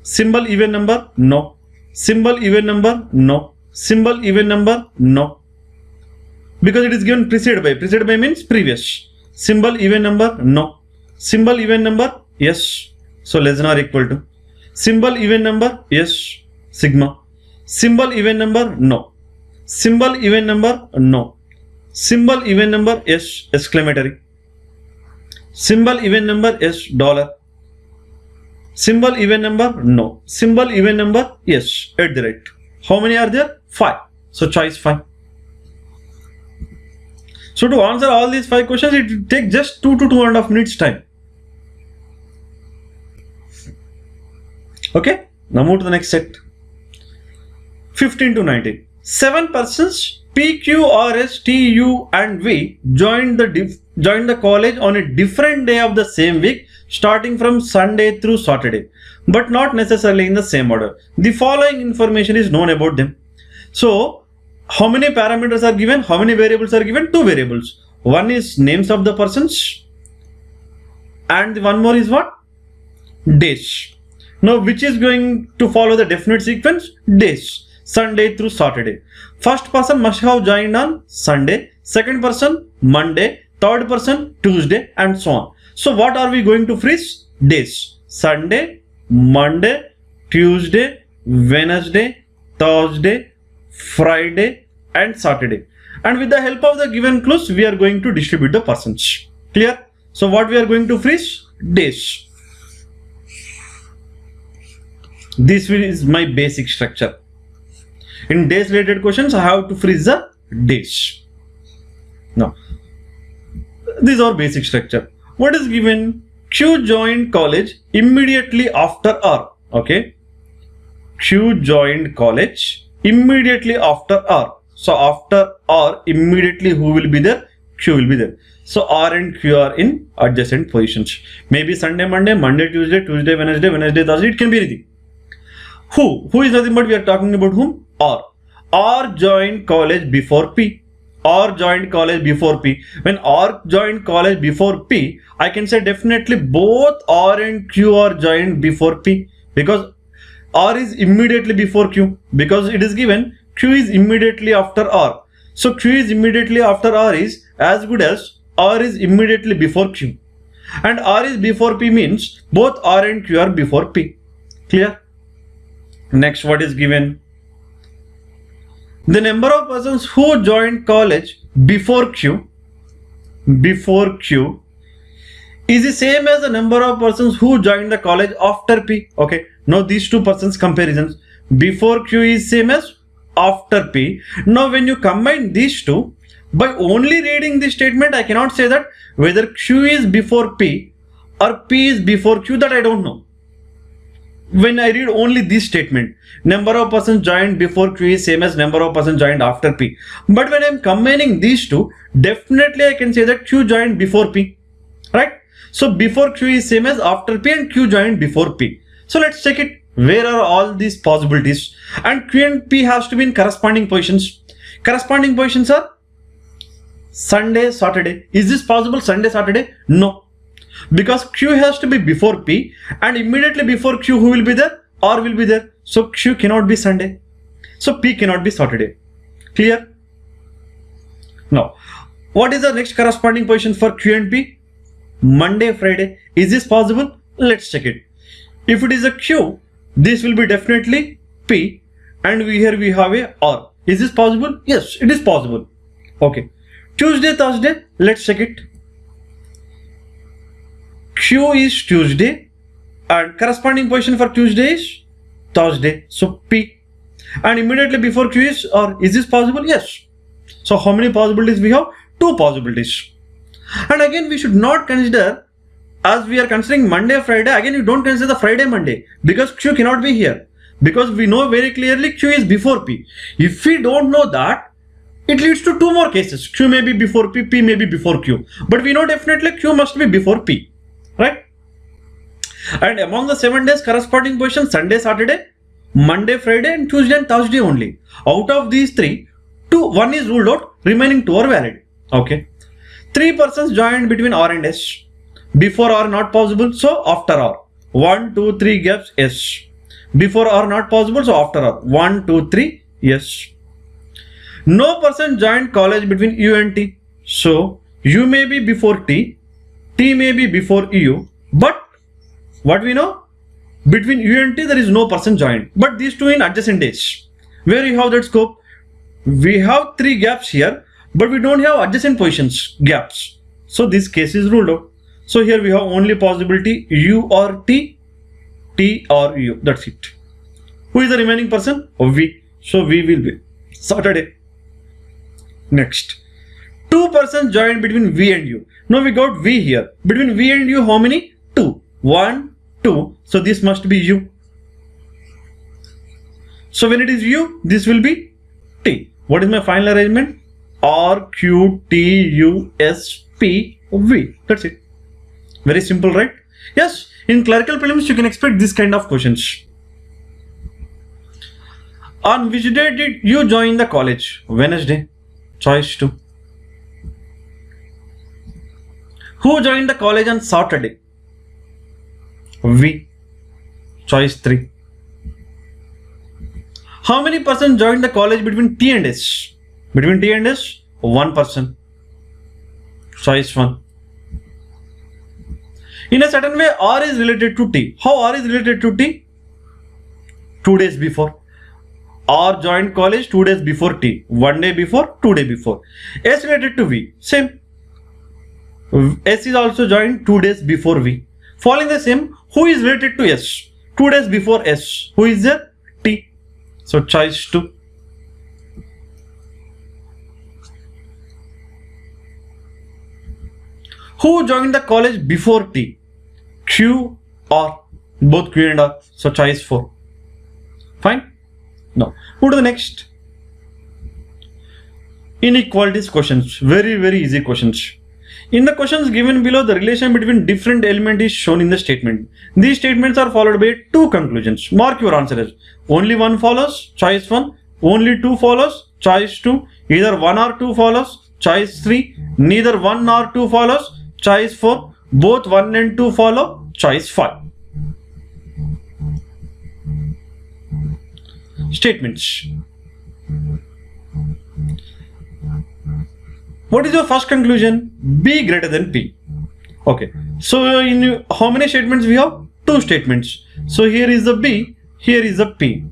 Symbol even number? No. Symbol even number? No. Symbol even number? No. Because it is given preceded by. Preceded by means previous. Symbol even number? No. Symbol even number? Yes. So less than or equal to. Symbol even number? Yes. Sigma. Symbol even number? No. Symbol even number? No. Symbol even number? Yes. Exclamatory. Symbol even number? Yes. Dollar. Symbol even number? No. Symbol even number? Yes. At the rate. How many are there? 5. So choice 5. So to answer all these 5 questions, it will take just 2 to 2.5 minutes time. Okay. Now move to the next set. 15 to 19. 7 persons P, Q, R, S, T, U and V joined the college on a different day of the same week, starting from Sunday through Saturday, but not necessarily in the same order. The following information is known about them. So how many parameters are given? How many variables are given? 2 variables. One is names of the persons, and one more is what? Days. Now which is going to follow the definite sequence? Days. Sunday through Saturday. First person must have joined on Sunday, second person Monday, third person Tuesday, and so on. So what are we going to freeze? Days. Sunday, Monday, Tuesday, Wednesday, Thursday, Friday and Saturday. And with the help of the given clues, we are going to distribute the persons. Clear? So what we are going to freeze? Days. This is my basic structure. In days related questions, I have to freeze the days. Now, this is our basic structure. What is given? Q joined college immediately after R. Okay. Q joined college immediately after R. So after R, immediately who will be there? Q will be there. So R and Q are in adjacent positions. Maybe Sunday, Monday, Monday, Tuesday, Tuesday, Wednesday, Wednesday, Thursday. It can be anything. Who is nothing but we are talking about whom? R. R joined college before P. R joined college before P. When R joined college before P, I can say definitely both R and Q are joined before P, because R is immediately before Q, because it is given Q is immediately after R. So Q is immediately after R is as good as R is immediately before Q. And R is before P means both R and Q are before P. Clear? Next, what is given? The number of persons who joined college before Q is the same as the number of persons who joined the college after P. Okay, now these two persons comparisons. Before Q is same as after P. Now when you combine these two, by only reading this statement, I cannot say that whether Q is before P or P is before Q, that I don't know. When I read only this statement, number of persons joined before Q is same as number of persons joined after P. But when I am combining these two, definitely I can say that Q joined before P, right? So before Q is same as after P, and Q joined before P. So let's check it. Where are all these possibilities? And Q and P has to be in corresponding positions. Corresponding positions are Sunday, Saturday. Is this possible? Sunday, Saturday? No. Because Q has to be before P, and immediately before Q who will be there? R will be there. So Q cannot be Sunday. So P cannot be Saturday. Clear? Now, What is the next corresponding position for Q and P? Monday, Friday. Is this possible? Let's check it. If it is a Q, this will be definitely P, and here we have a R. Is this possible? Yes, it is possible. Okay. Tuesday, Thursday. Let's check it. Q is Tuesday, and corresponding position for Tuesday is Thursday. So P. And immediately before Q is R. Is this possible? Yes. So how many possibilities we have? 2 possibilities. And again, we should not consider, as we are considering Monday, Friday, again you don't consider the Friday, Monday, because Q cannot be here, because we know very clearly Q is before P. If we don't know that, it leads to 2 more cases. Q may be before P, P may be before Q, but we know definitely Q must be before P, right? And among the 7 days corresponding position, Sunday, Saturday, Monday, Friday, and Tuesday and Thursday only. Out of these 3, 1 is ruled out, remaining 2 are valid. Okay. 3 persons joined between R and S. Before R not possible, so after R. 1, 2, 3 gaps, S. Before R not possible, so after R. 1, 2, 3, yes. No person joined college between U and T. So U may be before T, T may be before U, but what we know? Between U and T there is no person joined. But these 2 in adjacent days. Where you have that scope? We have 3 gaps here, but we don't have adjacent positions gaps. So this case is ruled out. So here we have only possibility U or T, T or U. That's it. Who is the remaining person? V. So V will be Saturday. Next. 2 persons joined between V and U. Now we got V here. Between V and U, how many? 2. 1, 2. So this must be U. So when it is U, this will be T. What is my final arrangement? R, Q, T, U, S, P, V. That's it. Very simple, right? Yes, in clerical prelims you can expect this kind of questions. On which day did you join the college? Wednesday. Choice 2. Who joined the college on Saturday? V. Choice 3. How many persons joined the college between T and S? Between T and S, 1 person. Choice 1. In a certain way, R is related to T. How R is related to T? 2 days before. R joined college 2 days before T. 1 day before, 2 days before. S related to V. Same. S is also joined 2 days before V. Following the same, who is related to S? 2 days before S. Who is there? T. So choice 2. Who joined the college before T? Q or both Q and R. So choice 4. Fine. Now move to the next. Inequalities questions. Very easy questions. In the questions given below, the relation between different elements is shown in the statement. These statements are followed by 2 conclusions. Mark your answer as only 1 follows, choice 1. Only 2 follows, choice 2. Either 1 or 2 follows, choice 3. Neither 1 or 2 follows, choice 4. Both 1 and 2 follow, choice 5. Statements. What is your first conclusion? B greater than P. Okay. So in how many statements we have? 2 statements. So here is the B, here is the P.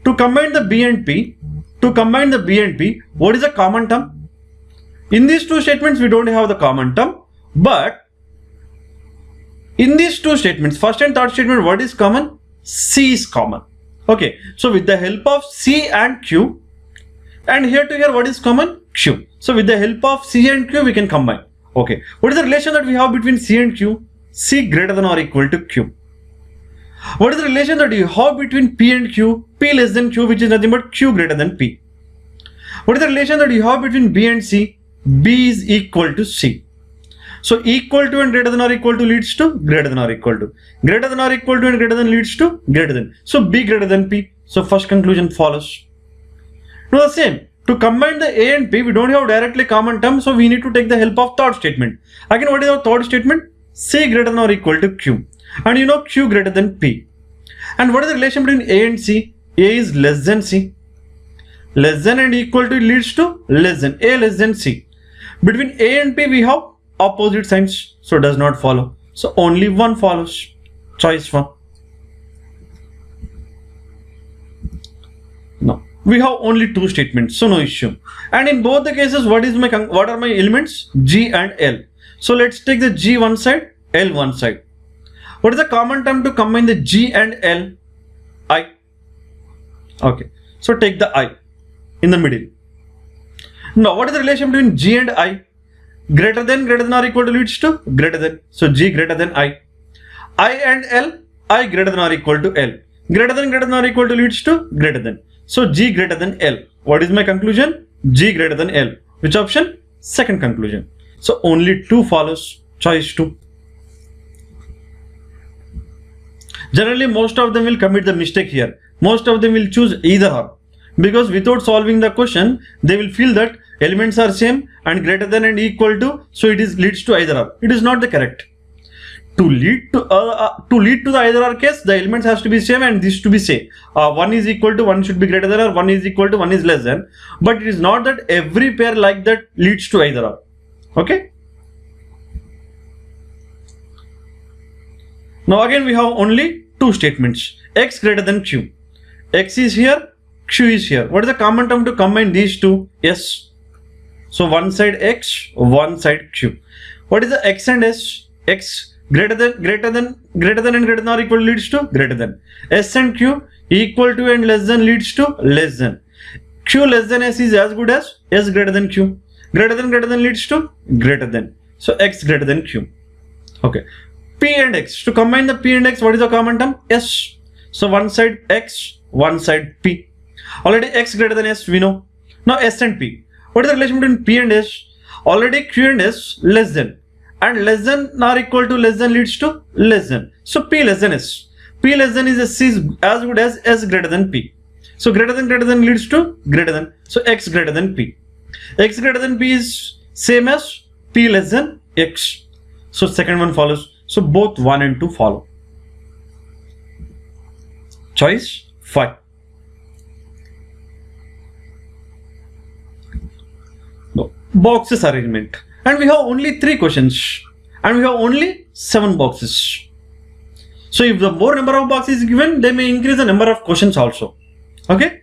To combine the B and P, what is the common term? In these 2 statements we don't have the common term, but in these 2 statements, first and third statement, what is common? C is common. Okay. So with the help of C and Q, and here to here, what is common? Q. So with the help of C and Q, we can combine. Okay. What is the relation that we have between C and Q? C greater than or equal to Q. What is the relation that you have between P and Q? P less than Q, which is nothing but Q greater than P. What is the relation that you have between B and C? B is equal to C. So equal to and greater than or equal to leads to greater than or equal to. Greater than or equal to and greater than leads to greater than. So B greater than P. So first conclusion follows. Now the same. To combine the A and P, we don't have directly common term, so we need to take the help of third statement. Again, what is our third statement? C greater than or equal to Q. And you know Q greater than P. And what is the relation between A and C? A is less than C. Less than and equal to leads to less than. A less than C. Between A and P we have opposite signs, so does not follow. So only one follows. Choice 1. No, we have only 2 statements, so no issue. And in both the cases, what are my elements? G and L. So let's take the G one side, L one side. What is the common term to combine the G and L? I. Okay, so take the I in the middle. Now what is the relation between G and I? Greater than or equal to leads to greater than. So G greater than I. I and L, I greater than or equal to L. Greater than or equal to leads to greater than. So G greater than L. What is my conclusion? G greater than L. Which option? Second conclusion. So only 2 follows. Choice 2. Generally most of them will commit the mistake here. Most of them will choose either or. Because without solving the question, they will feel that elements are same and greater than and equal to, so it leads to either or. It is not the correct. To lead to the either or case, the elements has to be same and this to be same. 1 is equal to 1 should be greater than, or 1 is equal to 1 is less than. But it is not that every pair like that leads to either or. Okay. Now again we have only 2 statements. X greater than Q. X is here, Q is here. What is the common term to combine these two? S. So one side X, one side Q. What is the X and S? X greater than and greater than or equal leads to greater than. S and Q equal to and less than leads to less than. Q less than S is as good as S greater than Q. Greater than leads to greater than. So X greater than Q. Okay. P and X. To combine the P and X, what is the common term? S. So one side X, one side P. Already X greater than S we know. Now S and P. What is the relation between P and S? Already Q and S less than. And less than or equal to less than leads to less than. So P less than S. P less than is S is as good as S greater than P. So greater than leads to greater than. So X greater than P. X greater than P is same as P less than X. So second one follows. So both 1 and 2 follow. Choice 5. No. Boxes arrangement. And we have only 3 questions. And we have only 7 boxes. So if the more number of boxes is given, they may increase the number of questions also. Okay.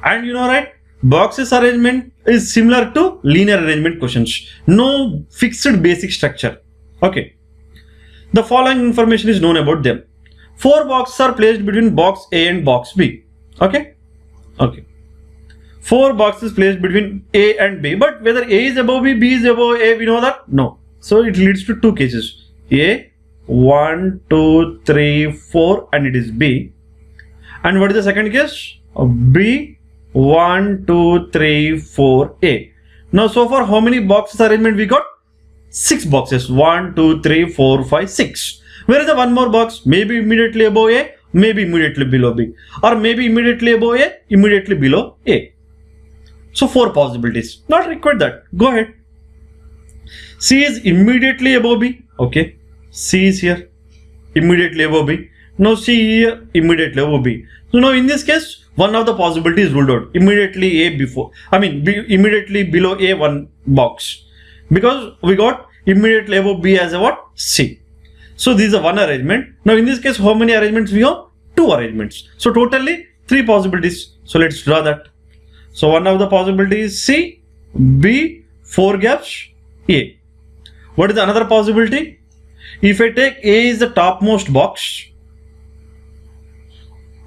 And you know, right? Boxes arrangement is similar to linear arrangement questions. No fixed basic structure. Okay. The following information is known about them. 4 boxes are placed between box A and box B. Okay. Okay. 4 boxes placed between A and B. But whether A is above B, B is above A, we know that? No. So it leads to 2 cases. A, 1, 2, 3, 4 and it is B. And what is the second case? B, 1, 2, 3, 4, A. Now so far how many boxes arrangement we got? 6 boxes. 1, 2, 3, 4, 5, 6. Where is the one more box? Maybe immediately above A, maybe immediately below B. Or maybe immediately above A, immediately below A. So 4 possibilities. Not required that. Go ahead. C is immediately above B. Okay. C is here. Immediately above B. Now C here. Immediately above B. So now in this case, one of the possibilities ruled out. Immediately A before. Immediately below A one box. Because we got immediately above B as a what? C. So this is a one arrangement. Now in this case, how many arrangements we have? 2 arrangements. So totally 3 possibilities. So let's draw that. So one of the possibilities is C, B, 4 gaps, A. What is the another possibility? If I take A is the topmost box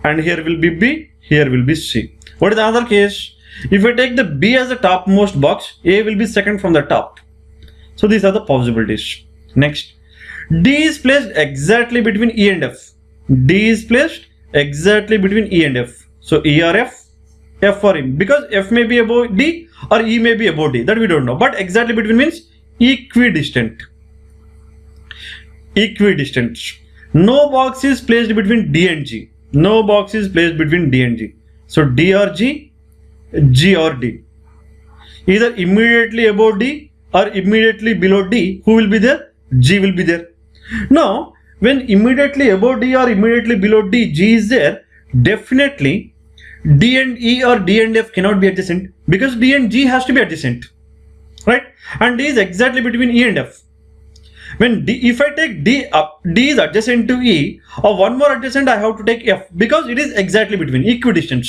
and here will be B, here will be C. What is the other case? If I take the B as the topmost box, A will be second from the top. So these are the possibilities. Next, D is placed exactly between E and F. D is placed exactly between E and F. So E or F, F or E. Because F may be above D or E may be above D. That we don't know. But exactly between means equidistant. Equidistant. No box is placed between D and G. No box is placed between D and G. So D or G, G or D. Either immediately above D or immediately below D. Who will be there? G will be there. Now, when immediately above D or immediately below D, G is there, definitely D and E or D and F cannot be adjacent because D and G has to be adjacent. right? And D is exactly between E and F. When D, if I take D up, D is adjacent to E, or one more adjacent, I have to take F because it is exactly between, equidistant.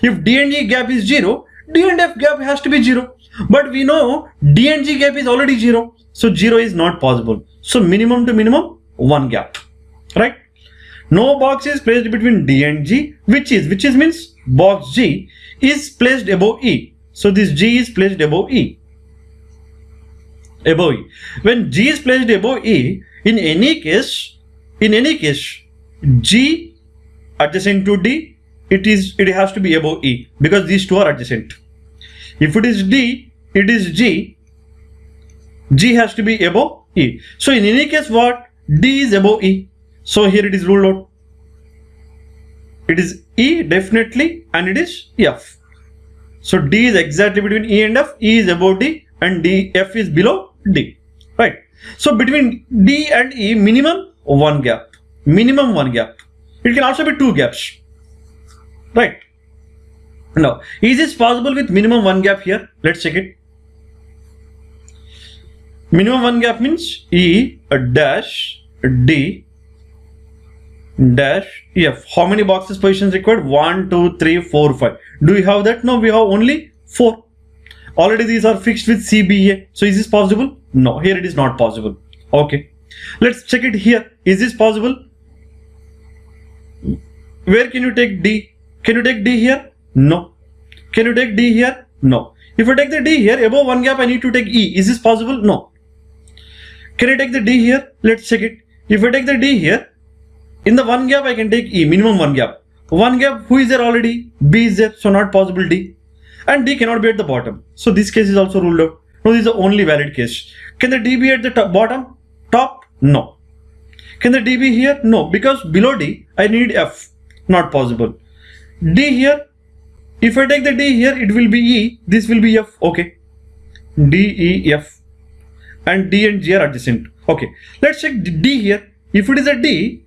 If D and E gap is 0, D and F gap has to be 0. But we know D and G gap is already 0. So 0 is not possible. So minimum to minimum, 1 gap, right? No box is placed between D and G, which means box G is placed above E. So this G is placed above E. Above E. When G is placed above E, in any case, G adjacent to D, it has to be above E because these two are adjacent. If it is D, it is G. G has to be above E. So in any case, what? D is above E. So here it is ruled out. It is E definitely, and it is F. So D is exactly between E and F. E is above D, and F is below D. Right. So between D and E, minimum 1 gap. Minimum 1 gap. It can also be 2 gaps. Right. Now, is this possible with minimum 1 gap here? Let's check it. Minimum 1 gap means E dash D dash F. How many boxes positions required? 1, 2, 3, 4, 5. Do we have that? No, we have only 4. Already these are fixed with CBA. So is this possible? No, here it is not possible. Okay. Let's check it here. Is this possible? Where can you take D? Can you take D here? No. Can you take D here? No. If I take the D here, above 1 gap I need to take E. Is this possible? No. Can I take the D here? Let's check it. If I take the D here, in the 1 gap I can take E, minimum 1 gap. 1 gap, who is there already? B is there, so not possible D. And D cannot be at the bottom. So this case is also ruled out. No, this is the only valid case. Can the D be at the bottom? Top? No. Can the D be here? No, because below D I need F. Not possible. D here, if I take the D here, it will be E. This will be F. Okay. D, E, F. And D and G are adjacent. Okay. Let's check D here. If it is a D,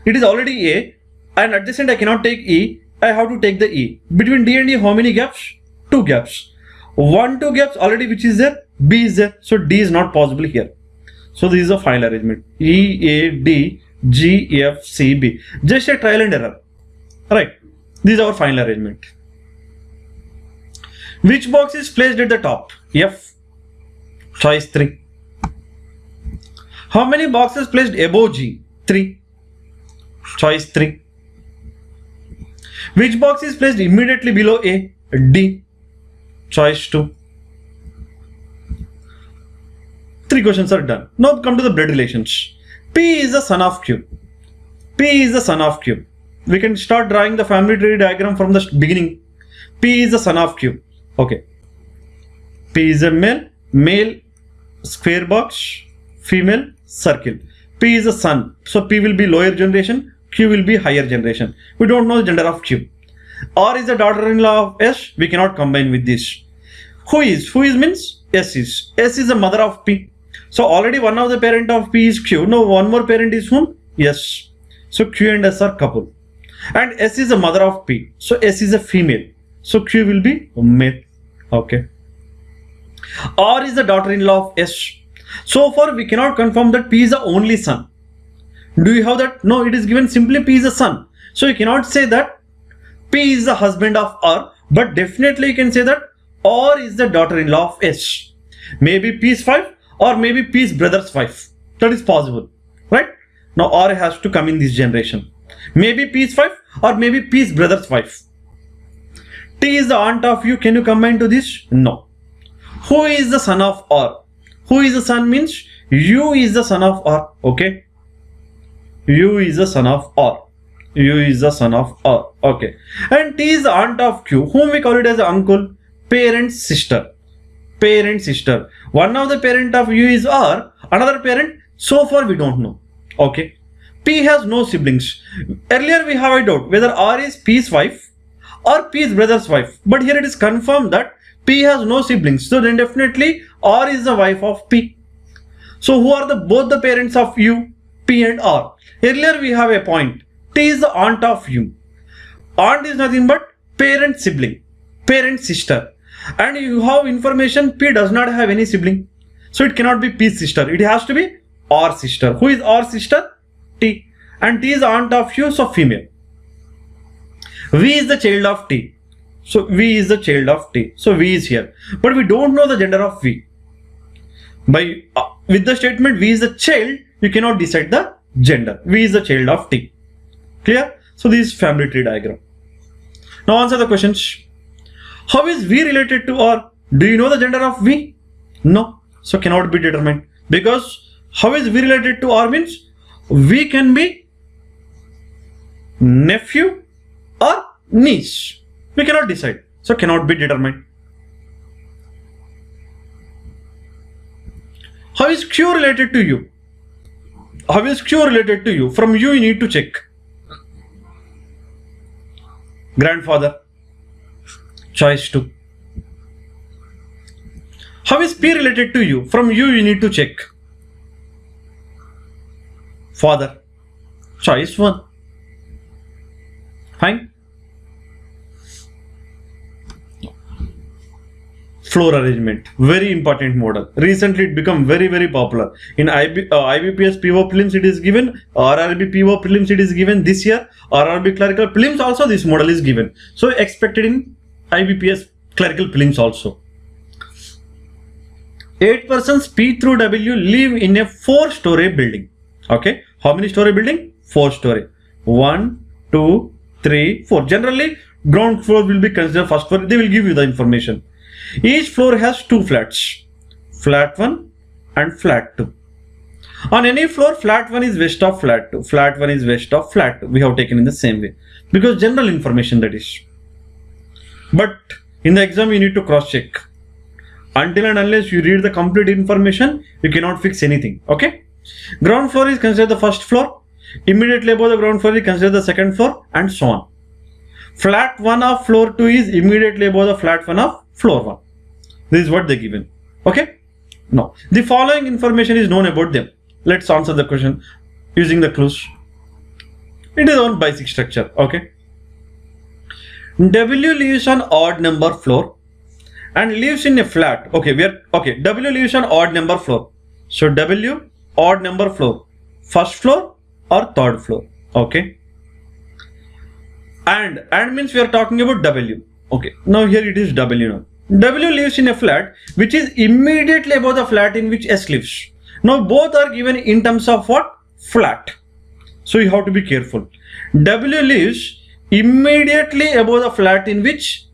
it is already A, and adjacent I cannot take E. I have to take the E. Between D and E, how many gaps? 2 gaps. 1, 2 gaps already, which is there? B is there. So D is not possible here. So this is a final arrangement. E, A, D, G, F, C, B. Just a trial and error. Right. This is our final arrangement. Which box is placed at the top? F. Choice 3. How many boxes placed above G? 3. Choice 3. Which box is placed immediately below A? D. Choice 2. 3 questions are done. Now come to the blood relations. P is the son of Q. P is the son of Q. We can start drawing the family tree diagram from the beginning. P is the son of Q. Okay. P is a male square box, female circle. P is a son. So P will be lower generation, Q will be higher generation. We don't know the gender of Q. R is the daughter-in-law of S. We cannot combine with this. Who is means S is. S is the mother of P. So already one of the parent of P is Q. Now one more parent is whom? S. So Q and S are couple. And S is the mother of P. So S is a female. So Q will be male. Okay. R is the daughter-in-law of S. So far we cannot confirm that P is the only son. Do you have that? No, it is given simply P is a son. So you cannot say that P is the husband of R, but definitely you can say that R is the daughter-in-law of S. Maybe P is 5 or maybe P is brother's wife. That is possible, right? Now R has to come in this generation. Maybe P is 5 or maybe P is brother's wife. T is the aunt of U. Can you combine to this? No. Who is the son of R? Who is the son means U is the son of R. Okay. U is the son of R. U is the son of R. Okay. And T is the aunt of Q, whom we call it as uncle, parent, sister. Parent, sister. One of the parent of U is R, another parent, so far we don't know. Okay. P has no siblings. Earlier we have a doubt whether R is P's wife or P is brother's wife. But here it is confirmed that P has no siblings. So then definitely R is the wife of P. So who are both the parents of U, P and R? Earlier we have a point. T is the aunt of U. Aunt is nothing but parent sibling, parent sister. And you have information P does not have any sibling. So it cannot be P's sister. It has to be R sister. Who is R sister? T. And T is aunt of U, so female. V is the child of T. So V is the child of T. So V is here. But we don't know the gender of V. With the statement V is the child, you cannot decide the gender. V is the child of T. Clear? So this is family tree diagram. Now answer the questions. How is V related to R? Do you know the gender of V? No. So cannot be determined. Because how is V related to R means V can be nephew or niece. We cannot decide. So cannot be determined. How is Q related to U? How is Q related to U? From U you need to check. Grandfather. Choice 2. How is P related to U? From U you need to check. Father. Choice 1. Fine. Floor arrangement, very important model. Recently it become very popular. In IBPS PO prelims it is given, RRB PO prelims it is given this year, RRB clerical prelims also this model is given. So expected in IBPS clerical prelims also. 8 persons P through W live in a 4-story building. Okay, how many story building? 4-story. 1, 2, 3, 4. Generally ground floor will be considered first floor. They will give you the information. Each floor has 2 flats, flat 1 and flat 2. On any floor, flat 1 is west of flat 2, flat 1 is west of flat 2. We have taken in the same way because general information that is. But in the exam you need to cross check. Until and unless you read the complete information, you cannot fix anything. Okay. Ground floor is considered the first floor. Immediately above the ground floor is considered the second floor and so on. Flat 1 of floor 2 is immediately above the flat 1 of floor 1. This is what they given. Okay. Now the following information is known about them. Let's answer the question using the clues. It is on basic structure. Okay. W lives on odd number floor and lives in a flat. Okay, W lives on odd number floor. So W odd number floor, first floor or third floor. Okay. And means we are talking about W. Okay, now here it is W now. W lives in a flat which is immediately above the flat in which S lives. Now both are given in terms of what? Flat. So you have to be careful. W lives immediately above the flat in which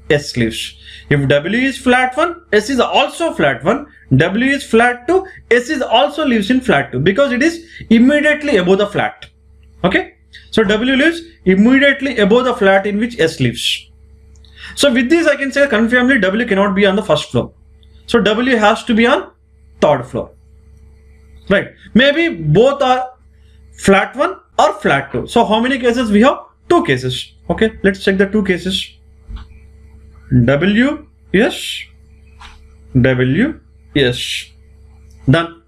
S lives. If W is flat 1, S is also flat 1. W is flat 2, S is also lives in flat 2 because it is immediately above the flat. Okay. So W lives immediately above the flat in which S lives. So with this I can say confirmedly W cannot be on the first floor. So W has to be on third floor. Right. Maybe both are flat 1 or flat 2. So how many cases we have? 2 cases. Okay. Let's check the 2 cases. W, yes. W, yes. Done.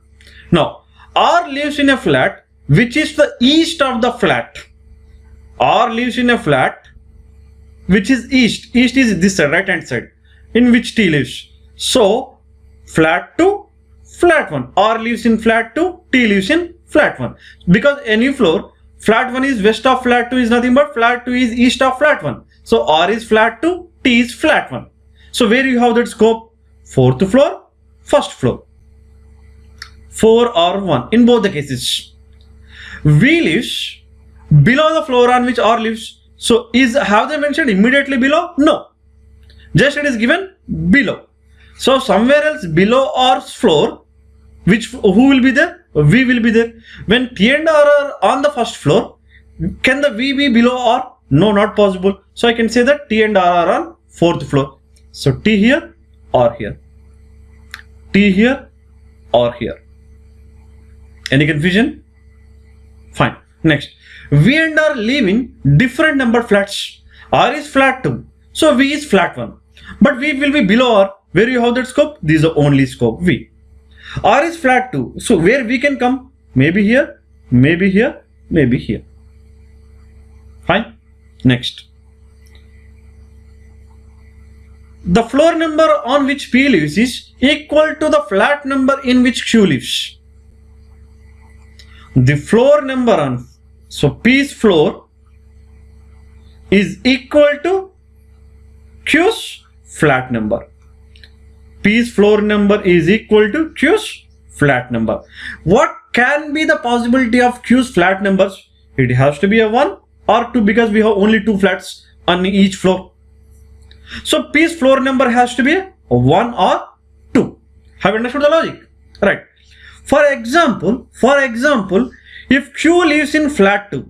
Now R lives in a flat which is the east of the flat. R lives in a flat which is east. East is this side, right hand side, in which T lives. So flat 2, flat 1. R lives in flat 2, T lives in flat 1. Because any floor, flat 1 is west of flat 2 is nothing but flat 2 is east of flat 1. So R is flat 2, T is flat 1. So where you have that scope? 4th floor, first floor. 4 or 1 in both the cases. V lives below the floor on which R lives. So have they mentioned immediately below? No. Just it is given below. So somewhere else below R's floor, who will be there? V will be there. When T and R are on the first floor, can the V be below R? No, not possible. So I can say that T and R are on 4th floor. So T here, R here. T here, R here. Any confusion? Fine. Next. V and R live in different number flats. R is flat 2. So V is flat 1. But V will be below R. Where you have that scope? This is the only scope V. R is flat 2. So where V can come? Maybe here, maybe here, maybe here. Fine. Next. the floor number on which P lives is equal to the flat number in which Q lives. The floor number on, so P's floor is equal to Q's flat number. P's floor number is equal to Q's flat number. What can be the possibility of Q's flat numbers? It has to be a 1 or 2 because we have only 2 flats on each floor. So P's floor number has to be a 1 or 2. Have you understood the logic? Right. For example, if Q lives in flat 2,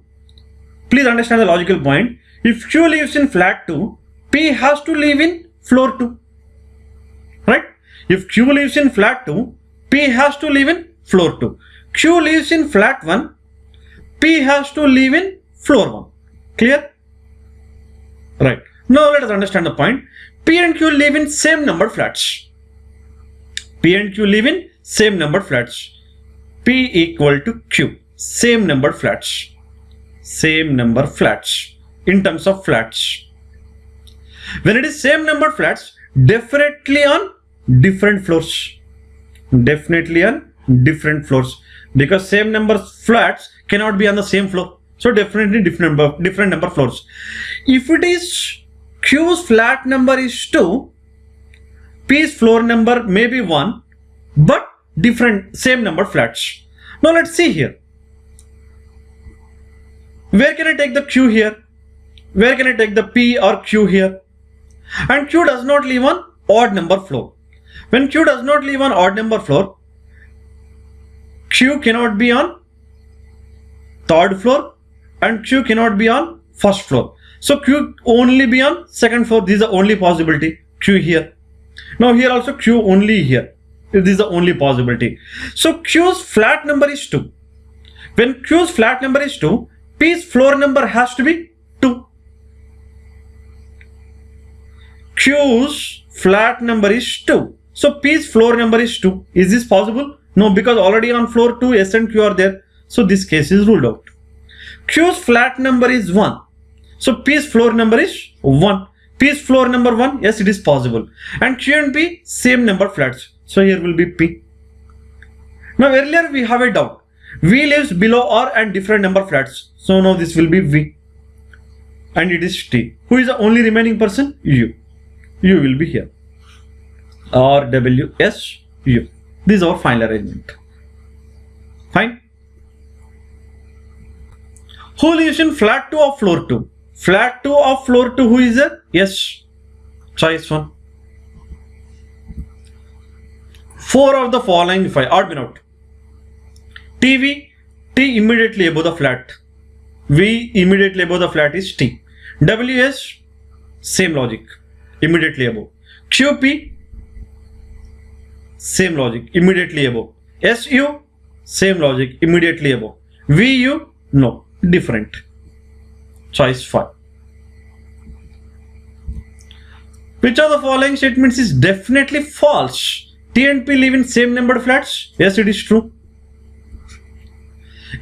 please understand the logical point. If Q lives in flat 2, P has to live in floor 2. Right? If Q lives in flat 2, P has to live in floor 2. Q lives in flat 1, P has to live in floor 1. Clear? Right. Now let us understand the point. P and Q live in same number flats. P and Q live in same number flats. P equal to Q. Same number flats. Same number flats. In terms of flats. When it is same number flats, definitely on different floors. Definitely on different floors. Because same number flats cannot be on the same floor. So definitely different number floors. If it is Q's flat number is 2, P's floor number may be 1, but different same number flats. Now let's see here. Where can I take the Q here? Where can I take the P or Q here? And Q does not live on odd number floor. When Q does not live on odd number floor, Q cannot be on third floor and Q cannot be on first floor. So Q only be on second floor. This is the only possibility. Q here. Now here also Q only here. This is the only possibility. So Q's flat number is 2. When Q's flat number is 2, P's floor number has to be 2. Q's flat number is 2. So P's floor number is 2. Is this possible? No, because already on floor 2 S and Q are there. So this case is ruled out. Q's flat number is 1. So P's floor number is 1. P's floor number 1, yes, it is possible. And Q and P same number flats. So here will be P. Now earlier we have a doubt. V lives below R and different number flats. So now this will be V. And it is T. Who is the only remaining person? U. U will be here. R, W, S, U. This is our final arrangement. Fine. Who lives in flat 2 of floor 2? Flat 2 of floor 2, who is there? Yes. Choice 1. 4 of the following 5. Odd bin out. TV, T immediately above the flat. V immediately above the flat is T. WS, same logic. Immediately above. QP, same logic. Immediately above. SU, same logic. Immediately above. VU, no. Different. Choice 5. Which of the following statements is definitely false? T and P live in same numbered flats? Yes, it is true.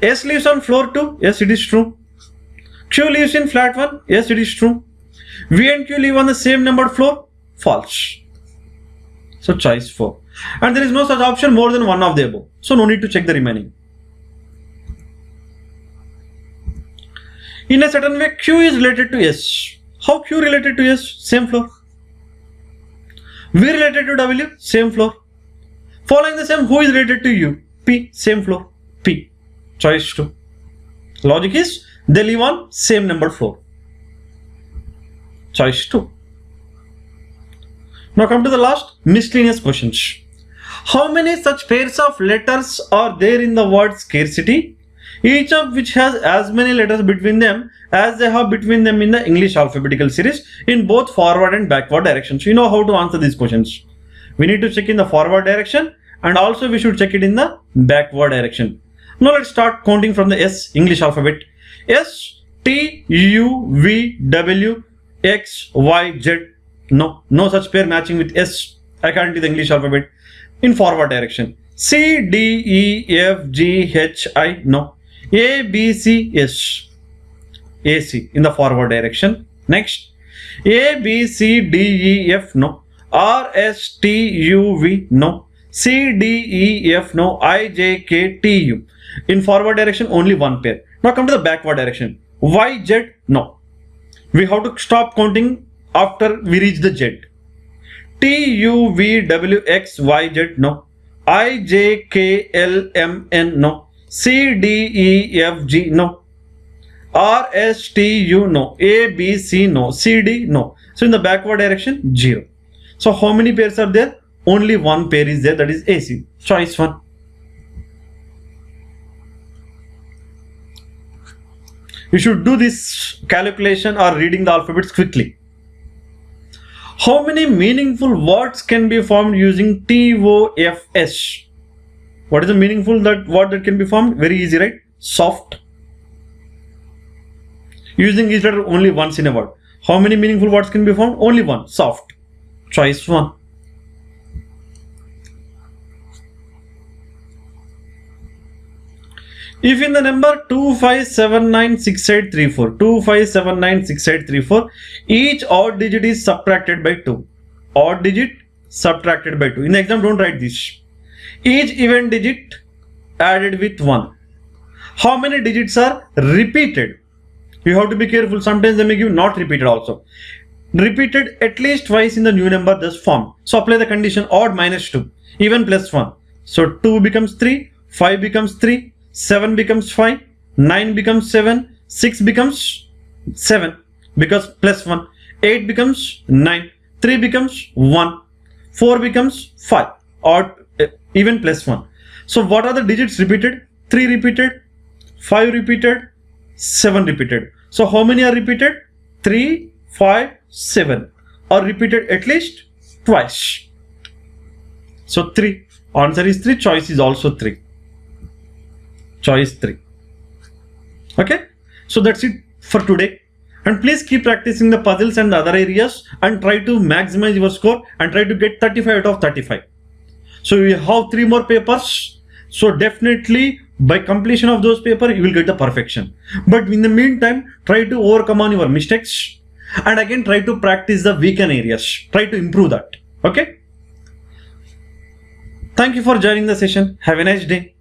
S lives on floor 2? Yes, it is true. Q lives in flat 1? Yes, it is true. V and Q live on the same numbered floor? False. So choice 4. And there is no such option more than one of the above. So no need to check the remaining. In a certain way, Q is related to S. How Q related to S? Same floor. V related to W? Same floor. Following the same, who is related to U? P, same floor. P. Choice 2. Logic is, they live on same number floor. Choice 2. Now come to the last miscellaneous questions. How many such pairs of letters are there in the word scarcity? Each of which has as many letters between them as they have between them in the English alphabetical series in both forward and backward directions. You know how to answer these questions. We need to check in the forward direction and also we should check it in the backward direction. Now let's start counting from the S English alphabet. S, T, U, V, W, X, Y, Z. No such pair matching with S according to the English alphabet in forward direction. C, D, E, F, G, H, I. No. A, B, C, S. A, C in the forward direction. Next. A, B, C, D, E, F. No. R, S, T, U, V, no. C, D, E, F, no. I, J, K, T, U. In forward direction, only one pair. Now come to the backward direction. Y, Z, no. We have to stop counting after we reach the Z. T, U, V, W, X, Y, Z, no. I, J, K, L, M, N, no. C, D, E, F, G, no. R, S, T, U, no. A, B, C, no. C, D, no. So in the backward direction, 0. So how many pairs are there? Only one pair is there, that is AC. Choice 1. You should do this calculation or reading the alphabets quickly. How many meaningful words can be formed using TOFS? What is the meaningful word that can be formed? Very easy, right? Soft. Using each letter only once in a word. How many meaningful words can be formed? Only one. Soft. Choice 1. If in the number 25796834, 25796834, each odd digit is subtracted by 2. Odd digit subtracted by 2. In the exam, don't write this. Each even digit added with 1. How many digits are repeated? You have to be careful. Sometimes they may give not repeated also. Repeated at least twice in the new number thus formed. So apply the condition odd minus 2, even plus 1. So 2 becomes 3, 5 becomes 3, 7 becomes 5, 9 becomes 7, 6 becomes 7 because plus 1, 8 becomes 9, 3 becomes 1, 4 becomes 5, odd even plus 1. So what are the digits repeated? 3 repeated, 5 repeated, 7 repeated. So how many are repeated? 3, 5, 7 are repeated at least twice. So 3. Answer is 3. Choice is also 3. Choice 3. Okay. So that's it for today. And please keep practicing the puzzles and the other areas and try to maximize your score and try to get 35 out of 35. So you have 3 more papers. So definitely by completion of those papers, you will get the perfection. But in the meantime, try to overcome on your mistakes and again try to practice the weakened areas. Try to improve that. Okay. Thank you for joining the session. Have a nice day.